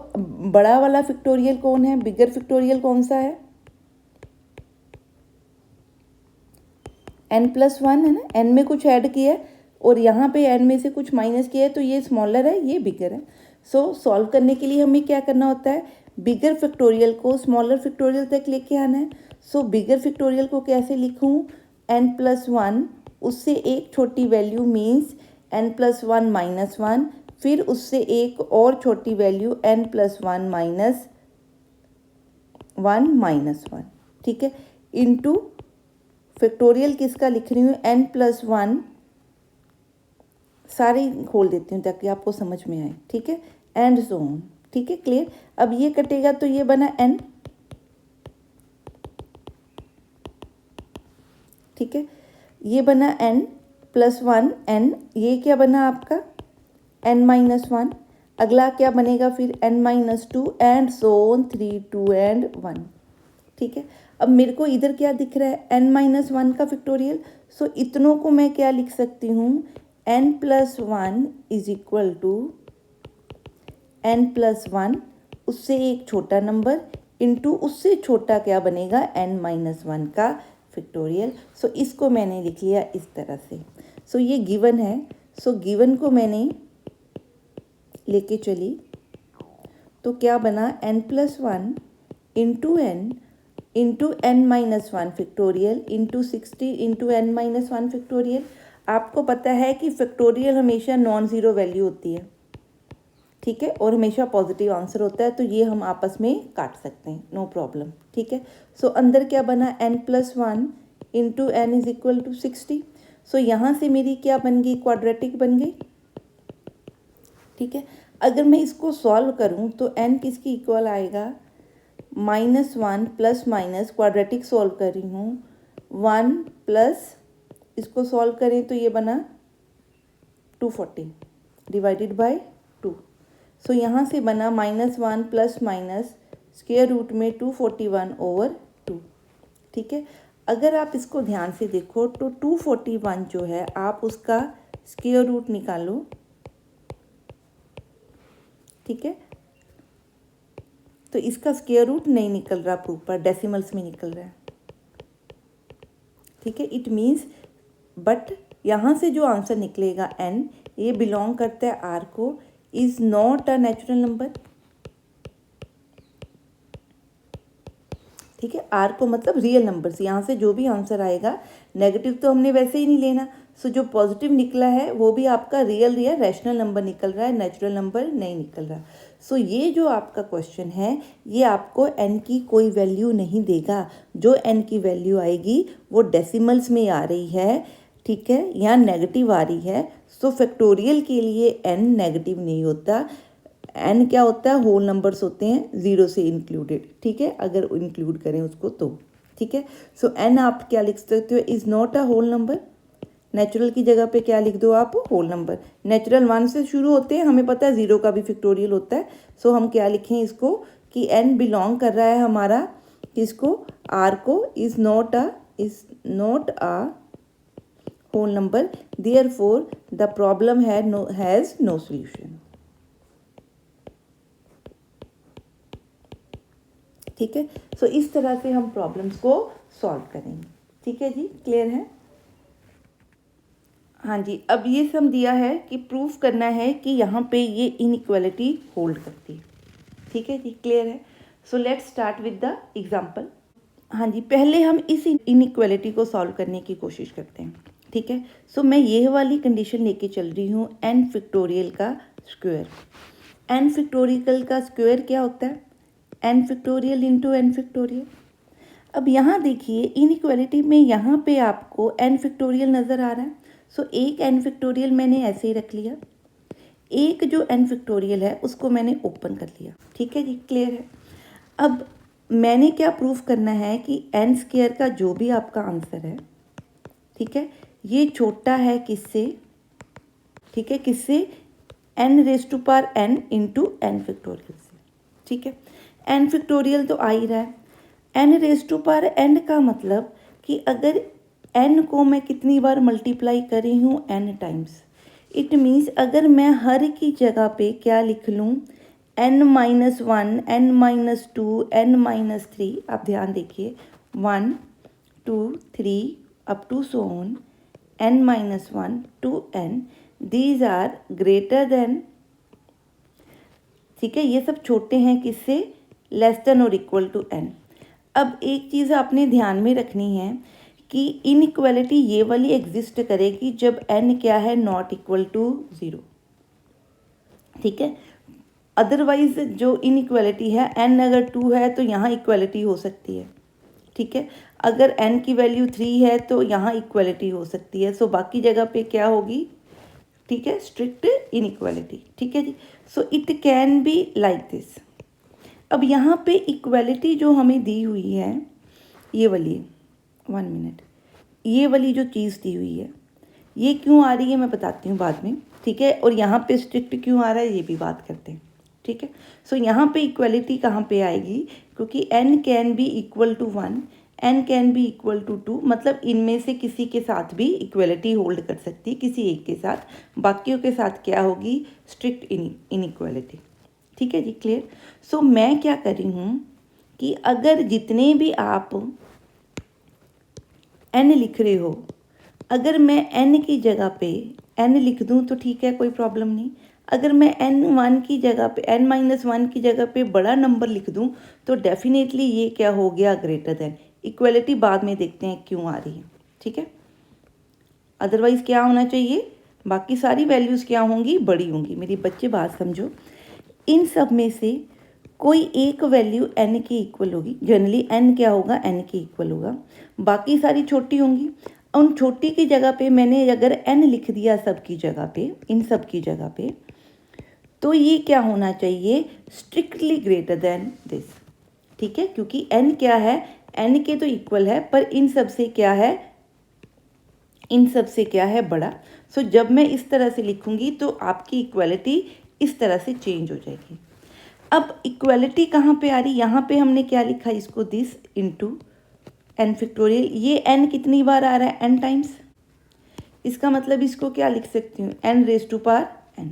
बड़ा वाला फैक्टोरियल कौन है, बिगर फैक्टोरियल कौन सा है, n+1 है ना, n में कुछ ऐड किया है और यहाँ पे n में से कुछ माइनस किया है, तो ये स्मॉलर है, ये बिगर है। सो सॉल्व करने के लिए हमें क्या करना होता है, बिगर फैक्टोरियल को स्मॉलर फैक्टोरियल तक लेके आना है। सो बिगर फैक्टोरियल को कैसे लिखूँ, n+1, उससे एक छोटी वैल्यू मीन्स n+1 -1, फिर उससे एक और छोटी वैल्यू n+1 -1, ठीक है, इंटू फैक्टोरियल किसका लिख रही हूँ, n+1, सारे खोल देती हूँ ताकि आपको समझ में आए, ठीक है, एंड सो ऑन, ठीक है, क्लियर। अब ये कटेगा तो ये बना n, ठीक है, ये बना n+1 n, ये क्या बना आपका n-1, अगला क्या बनेगा फिर n-2 and so on 3 2 and 1, ठीक है। अब मेरे को इधर क्या दिख रहा है, n-1 का फैक्टोरियल, सो इतनों को मैं क्या लिख सकती हूँ, n+1 is equal to n+1, उससे एक छोटा नंबर इंटू उससे छोटा क्या बनेगा n-1 का फैक्टोरियल। सो इसको मैंने लिख लिया इस तरह से। सो ये गिवन है, सो गिवन को मैंने लेके चली तो क्या बना n+1 into n-1 factorial into 60 into n-1 factorial. आपको पता है कि फैक्टोरियल हमेशा नॉन ज़ीरो वैल्यू होती है, ठीक है, और हमेशा पॉजिटिव आंसर होता है, तो ये हम आपस में काट सकते हैं, नो प्रॉब्लम, ठीक है। सो अंदर क्या बना n+1 into n is equal to 60। So यहाँ से मेरी क्या बन गई, क्वाड्रेटिक बन गई, ठीक है। अगर मैं इसको सॉल्व करूँ तो n किसकी इक्वल आएगा, -1 प्लस माइनस, क्वाड्रेटिक सॉल्व कर रही हूँ, 1 प्लस इसको सॉल्व करें तो ये बना 240 डिवाइडेड बाय 2। सो यहाँ से बना -1 प्लस माइनस स्क्वायर रूट में 241/2, ठीक है। अगर आप इसको ध्यान से देखो तो 241 जो है आप उसका स्क्वायर रूट निकालो, ठीक है, तो इसका स्क्वायर रूट नहीं निकल रहा प्रॉपर, डेसिमल्स में निकल रहा है, ठीक है। इट मीन्स बट यहाँ से जो आंसर निकलेगा n, ये बिलोंग करता है r को, is not a natural number, ठीक है। r को मतलब रियल नंबर्स, यहाँ से जो भी आंसर आएगा, नेगेटिव तो हमने वैसे ही नहीं लेना, सो जो पॉजिटिव निकला है वो भी आपका रियल या रैशनल नंबर निकल रहा है, नेचुरल नंबर नहीं निकल रहा। सो ये जो आपका क्वेश्चन है ये आपको n की कोई वैल्यू नहीं देगा, जो n की वैल्यू आएगी वो डेसिमल्स में आ रही है, ठीक है, यहाँ नेगेटिव आ रही है। सो फैक्टोरियल के लिए n नेगेटिव नहीं होता, n क्या होता है, होल नंबर्स होते हैं, ज़ीरो से इंक्लूडेड, ठीक है, अगर इंक्लूड करें उसको तो, ठीक है। सो n आप क्या लिख सकते हो, is not a whole number, natural की जगह पे क्या लिख दो आप, होल नंबर। नेचुरल 1 से शुरू होते हैं, हमें पता है 0 का भी फैक्टोरियल होता है, सो हम क्या लिखें इसको कि n बिलोंग कर रहा है हमारा किसको, r को, is not a whole number, therefore the problem has no solution, ठीक है। सो इस तरह से हम प्रॉब्लम्स को सॉल्व करेंगे, ठीक है जी, क्लियर है। हाँ जी, अब ये सम दिया है कि प्रूफ करना है कि यहाँ पे ये इनइक्वालिटी होल्ड करती है, ठीक है जी, क्लियर है। So let's start with the example. हाँ जी, पहले हम इस इनइक्वालिटी को सॉल्व करने की कोशिश करते हैं, ठीक है। सो मैं ये वाली कंडीशन लेके चल रही हूँ n फैक्टोरियल का स्क्वायर। n फैक्टोरियल का स्क्वायर क्या होता है, n factorial into n factorial. अब यहाँ देखिए इनइक्वालिटी में यहाँ पे आपको n फैक्टोरियल नज़र आ रहा है, सो एक n फैक्टोरियल मैंने ऐसे ही रख लिया, एक जो n फैक्टोरियल है उसको मैंने ओपन कर लिया, ठीक है जी, क्लियर है। अब मैंने क्या प्रूफ करना है कि n स्क्वायर का जो भी आपका आंसर है, ठीक है, ये छोटा है किससे, ठीक है, किससे, n raise to power n into n factorial से, ठीक है। n फैक्टोरियल तो आ ही रहा है, n raise to power n का मतलब कि अगर n को मैं कितनी बार मल्टीप्लाई कर रही हूँ, n टाइम्स, इट मीन्स अगर मैं हर की जगह पे क्या लिख लूँ, n-1 n-2 n-3, आप ध्यान देखिए 1 2 3 up to so on n-1 to n, these are greater than, ठीक है, ये सब छोटे हैं किससे, लेस देन और इक्वल टू n। अब एक चीज़ आपने ध्यान में रखनी है कि इनइक्वालिटी ये वाली एग्जिस्ट करेगी जब n क्या है नॉट इक्वल टू 0, ठीक है। अदरवाइज जो इनइक्वालिटी है n अगर 2 है तो यहाँ इक्वालिटी हो सकती है, ठीक है। अगर n की वैल्यू 3 है तो यहाँ इक्वालिटी हो सकती है। सो बाकी जगह पे क्या होगी, ठीक है, स्ट्रिक्ट इनइक्वालिटी, ठीक है जी। So it can be like this. अब यहाँ पे इक्वालिटी जो हमें दी हुई है ये वाली, 1 मिनट, ये वाली जो चीज़ दी हुई है ये क्यों आ रही है मैं बताती हूँ बाद में, ठीक है। और यहाँ पे स्ट्रिक्ट क्यों आ रहा है ये भी बात करते हैं, ठीक है। सो यहाँ पे इक्वालिटी कहाँ पे आएगी, क्योंकि n can be equal to 1, n can be equal to 2, मतलब इनमें से किसी के साथ भी इक्वालिटी होल्ड कर सकती है, किसी एक के साथ, बाकियों के साथ क्या होगी, स्ट्रिक्ट इनइक्वालिटी, ठीक है जी, क्लियर। सो मैं क्या कर रही हूँ कि अगर जितने भी आप n लिख रहे हो, अगर मैं n की जगह पे n लिख दूँ तो ठीक है, कोई प्रॉब्लम नहीं। अगर मैं n1 की जगह पे n-1 की जगह पे बड़ा नंबर लिख दूँ तो डेफिनेटली ये क्या हो गया, ग्रेटर देन। इक्वलिटी बाद में देखते हैं क्यों आ रही है, ठीक है। अदरवाइज़ क्या होना चाहिए, बाकी सारी वैल्यूज़ क्या होंगी, बड़ी होंगी। मेरी बच्चे बात समझो, इन सब में से कोई एक वैल्यू n की इक्वल होगी, जनरली n क्या होगा, n की इक्वल होगा, बाकी सारी छोटी होंगी। उन छोटी की जगह पे मैंने अगर n लिख दिया सब की जगह पे, इन सब की जगह पे, तो ये क्या होना चाहिए, स्ट्रिक्टली ग्रेटर देन दिस, ठीक है। क्योंकि n क्या है, n के तो इक्वल है, पर इन सब से क्या है, इन सब से क्या है, बड़ा। सो जब मैं इस तरह से लिखूंगी तो आपकी इक्वालिटी इस तरह से चेंज हो जाएगी। अब इक्वालिटी कहाँ पे आ रही, यहाँ पे हमने क्या लिखा, इसको दिस इंटू n फैक्टोरियल। ये n कितनी बार आ रहा है, n टाइम्स। इसका मतलब इसको क्या लिख सकती हूँ, n raise to power n,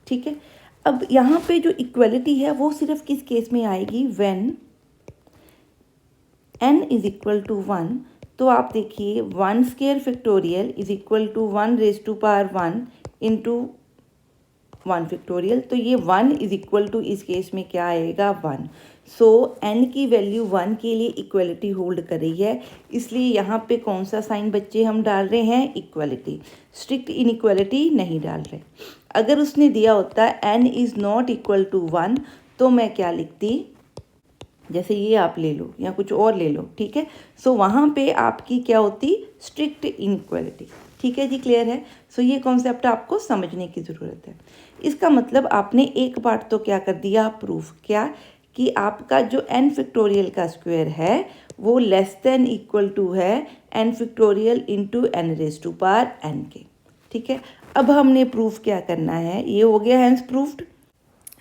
ठीक है। अब यहाँ पे जो इक्वालिटी है वो सिर्फ किस केस में आएगी, when n is equal to 1। तो आप देखिए 1 square factorial is equal to 1 raise to power 1 into 1 factorial. तो ये 1 इज इक्वल टू इस केस में क्या आएगा, 1। सो n की वैल्यू 1 के लिए इक्वलिटी होल्ड कर रही है, इसलिए यहाँ पे कौन सा साइन बच्चे हम डाल रहे हैं, इक्वलिटी, स्ट्रिक्ट इनइक्वालिटी नहीं डाल रहे। अगर उसने दिया होता n is not equal to 1 तो मैं क्या लिखती, जैसे ये आप ले लो या कुछ और ले लो, ठीक है। सो वहाँ पे आपकी क्या होती, स्ट्रिक्ट इनइक्वालिटी, ठीक है जी, क्लियर है। सो ये कॉन्सेप्ट आपको समझने की ज़रूरत है। इसका मतलब आपने एक पार्ट तो क्या कर दिया, प्रूफ, क्या कि आपका जो n फैक्टोरियल का स्क्वायर है वो लेस देन इक्वल टू है n factorial into n raise to power n के, ठीक है। अब हमने प्रूफ क्या करना है, ये हो गया हैंस प्रूफ्ड।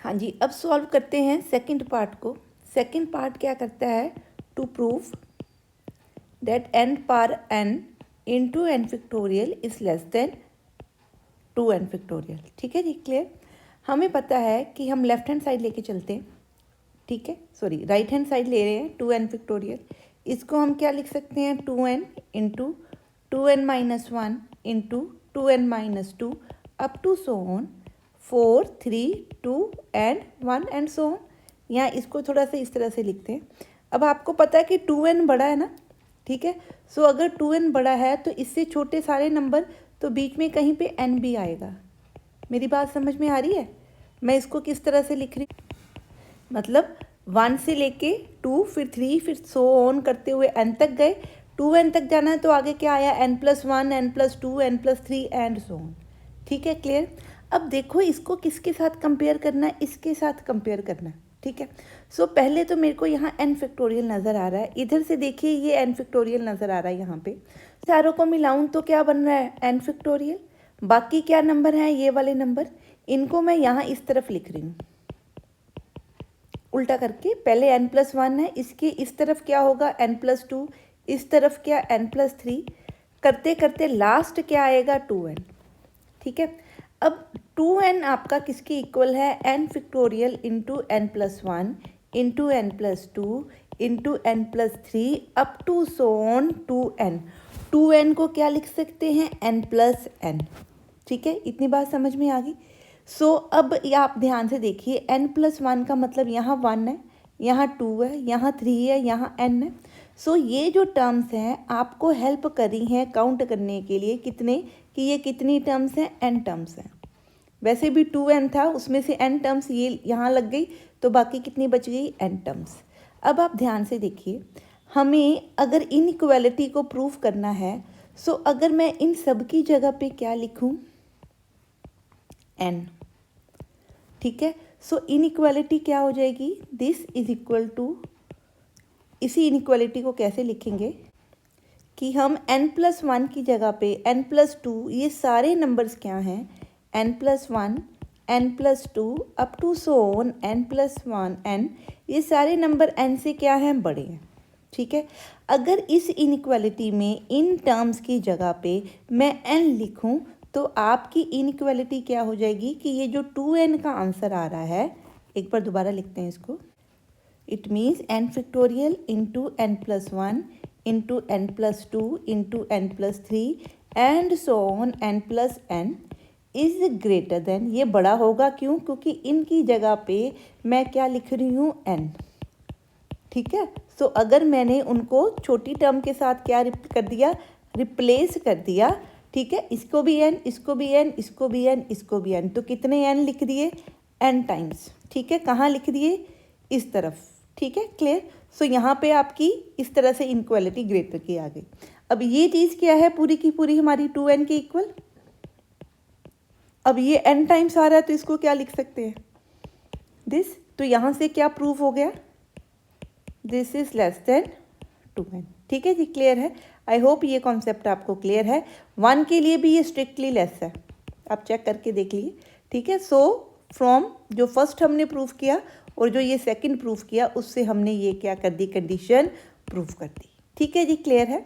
हाँ जी, अब सॉल्व करते हैं सेकंड पार्ट को। सेकंड पार्ट क्या करता है, to proof that n power n into n factorial is less than 2n factorial, ठीक है जी, क्लियर। हमें पता है कि हम लेफ्ट हैंड साइड लेके चलते हैं, ठीक है, सॉरी राइट हैंड साइड ले रहे हैं, 2n फैक्टोरियल। इसको हम क्या लिख सकते हैं, 2n into 2n minus 1 into 2n minus 2 up to so on 4 3 2 and 1 and so on. यहाँ इसको थोड़ा सा इस तरह से लिखते हैं। अब आपको पता है कि 2n बड़ा है ना, ठीक है। सो अगर 2n बड़ा है तो इससे छोटे सारे नंबर, तो बीच में कहीं पे n भी आएगा। मेरी बात समझ में आ रही है, मैं इसको किस तरह से लिख रही हूँ, मतलब 1 से लेके 2 फिर 3 फिर सो ऑन करते हुए n तक गए। 2n तक जाना है तो आगे क्या आया, n+1 n+2 n+3 and so on, ठीक है, क्लियर। अब देखो इसको किसके साथ कंपेयर करना है, इसके साथ कंपेयर करना है, ठीक है। सो पहले तो मेरे को यहाँ n फैक्टोरियल नज़र आ रहा है, इधर से देखिए ये n फैक्टोरियल नज़र आ रहा है। यहाँ पे चारों को मिलाऊं तो क्या बन रहा है, n फैक्टोरियल। बाकी क्या नंबर हैं, ये वाले नंबर, इनको मैं यहाँ इस तरफ लिख रही हूँ उल्टा करके। पहले n+1 है, इसके इस तरफ क्या होगा n+2, इस तरफ क्या n+3, करते करते लास्ट क्या आएगा 2n, ठीक है। अब 2n आपका किसके इक्वल है, n factorial into n+1 into n+2 into n+3 up to so on 2n। 2n को क्या लिख सकते हैं, n+n, ठीक है। इतनी बात समझ में आ गई। सो अब ये आप ध्यान से देखिए, n+1 का मतलब यहाँ 1 है, यहाँ 2 है, यहाँ 3 है, यहाँ n है। सो ये जो टर्म्स हैं आपको हेल्प कर रही हैं काउंट करने के लिए कितने, कि ये कितनी टर्म्स हैं, n टर्म्स हैं। वैसे भी 2n था, उसमें से n टर्म्स ये यहाँ लग गई, तो बाकी कितनी बच गई, n टर्म्स। अब आप ध्यान से देखिए, हमें अगर इनइक्वालिटी को प्रूव करना है, सो अगर मैं इन सब की जगह पे क्या लिखूं, n, ठीक है। सो इनइक्वालिटी क्या हो जाएगी, दिस इज इक्वल टू, इसी इनइक्वालिटी को कैसे लिखेंगे कि हम n+1 की जगह पे n+2, ये सारे नंबर्स क्या हैं, n+1, n+2 up to so on n+1 n, ये सारे नंबर n से क्या हैं, बड़े हैं, ठीक है। अगर इस इनइक्वालिटी में इन टर्म्स की जगह पे मैं n लिखूं, तो आपकी इनइक्वालिटी क्या हो जाएगी कि ये जो 2n का आंसर आ रहा है, एक बार दोबारा लिखते हैं इसको, it means n into n+1 into n+2 into n+3 and so on n+n is greater than, ये बड़ा होगा, क्यों, क्योंकि इनकी जगह पे मैं क्या लिख रही हूँ, n, ठीक है। सो अगर मैंने उनको छोटी टर्म के साथ क्या कर दिया, रिप्लेस कर दिया, ठीक है, इसको भी n, इसको भी n, इसको भी n, इसको भी n, तो कितने n लिख दिए, n टाइम्स, ठीक है। कहाँ लिख दिए, इस तरफ, ठीक है, क्लियर। सो यहाँ पे आपकी इस तरह से इनक्वालिटी ग्रेटर की आ गई। अब ये चीज़ क्या है, पूरी की पूरी हमारी 2n के इक्वल। अब ये n टाइम्स आ रहा है, तो इसको क्या लिख सकते हैं, दिस, तो यहाँ से क्या प्रूफ हो गया, this is less than 2n, ठीक है जी, क्लियर है। आई होप ये कॉन्सेप्ट आपको क्लियर है। 1 के लिए भी ये स्ट्रिक्टली लेस है, आप चेक करके देख लीजिए, ठीक है। सो फ्रॉम जो फर्स्ट हमने प्रूफ किया और जो ये सेकंड प्रूफ किया, उससे हमने ये क्या कर दी, कंडीशन प्रूफ कर दी, ठीक है जी, क्लियर है।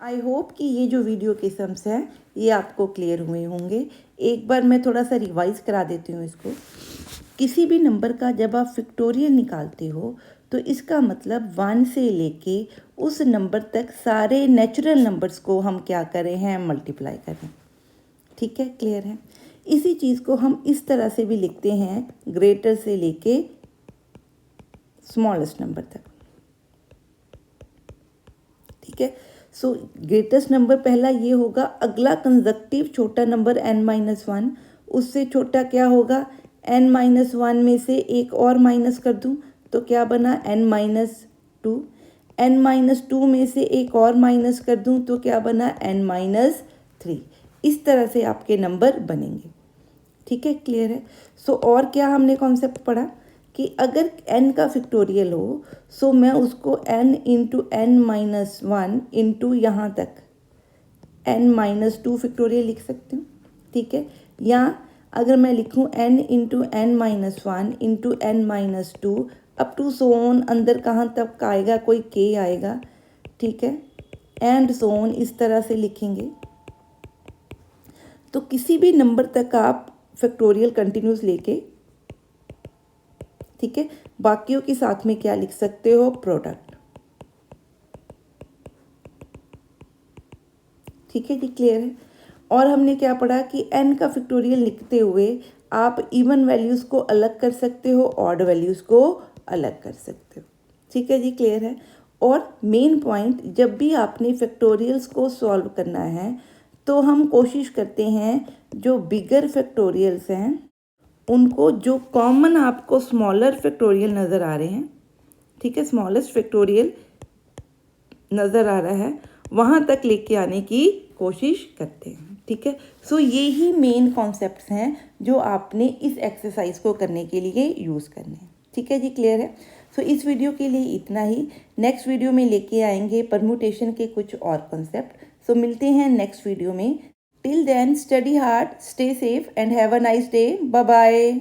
आई होप कि ये जो वीडियो के सम्स हैं ये आपको क्लियर हुए होंगे। एक बार मैं थोड़ा सा रिवाइज करा देती हूँ इसको। किसी भी नंबर का जब आप फैक्टोरियल निकालते हो, तो इसका मतलब 1 से लेके उस नंबर तक सारे नेचुरल नंबर्स को हम क्या करें हैं, मल्टीप्लाई करें, ठीक है, क्लियर है। इसी चीज़ को हम इस तरह से भी लिखते हैं, ग्रेटर से लेके स्मॉलेस्ट नंबर तक, ठीक है। सो ग्रेटेस्ट नंबर पहला ये होगा, अगला कंजक्टिव छोटा नंबर n-1, उससे छोटा क्या होगा, n-1 में से एक और माइनस कर दूं, तो क्या बना, n-2, n-2 में से एक और माइनस कर दूं, तो क्या बना, n-3। इस तरह से आपके नंबर बनेंगे, ठीक है, क्लियर है। सो और क्या हमने कॉन्सेप्ट पढ़ा कि अगर n का फैक्टोरियल हो, सो मैं उसको n इंटू n-1 इंटू यहाँ तक n-2 फैक्टोरियल लिख सकती हूँ, ठीक है। या अगर मैं लिखूँ n into n-1 into n-2 up to so on, अंदर कहाँ तक आएगा, कोई k आएगा, ठीक है, एंड सो ऑन, इस तरह से लिखेंगे। तो किसी भी नंबर तक आप फैक्टोरियल कंटिन्यूस लेके, ठीक है, बाकियों के साथ में क्या लिख सकते हो, प्रोडक्ट, ठीक है जी, क्लियर है। और हमने क्या पढ़ा कि n का फैक्टोरियल लिखते हुए आप इवन वैल्यूज़ को अलग कर सकते हो, ऑड वैल्यूज़ को अलग कर सकते हो, ठीक है जी, क्लियर है। और मेन पॉइंट, जब भी आपने फैक्टोरियल्स को सॉल्व करना है, तो हम कोशिश करते हैं जो बिगर फैक्टोरियल्स हैं उनको, जो कॉमन आपको स्मॉलर फैक्टोरियल नज़र आ रहे हैं, ठीक है, स्मॉलेस्ट फैक्टोरियल नज़र आ रहा है, वहाँ तक लेके आने की कोशिश करते हैं, ठीक है। सो ये ही मेन कॉन्सेप्ट्स हैं जो आपने इस एक्सरसाइज को करने के लिए यूज़ करने हैं, ठीक है जी, क्लियर है। सो इस वीडियो के लिए इतना ही। नेक्स्ट वीडियो में लेके आएंगे परम्यूटेशन के कुछ और कॉन्सेप्ट। सो मिलते हैं नेक्स्ट वीडियो में। Till then, study hard, stay safe and have a nice day. Bye bye.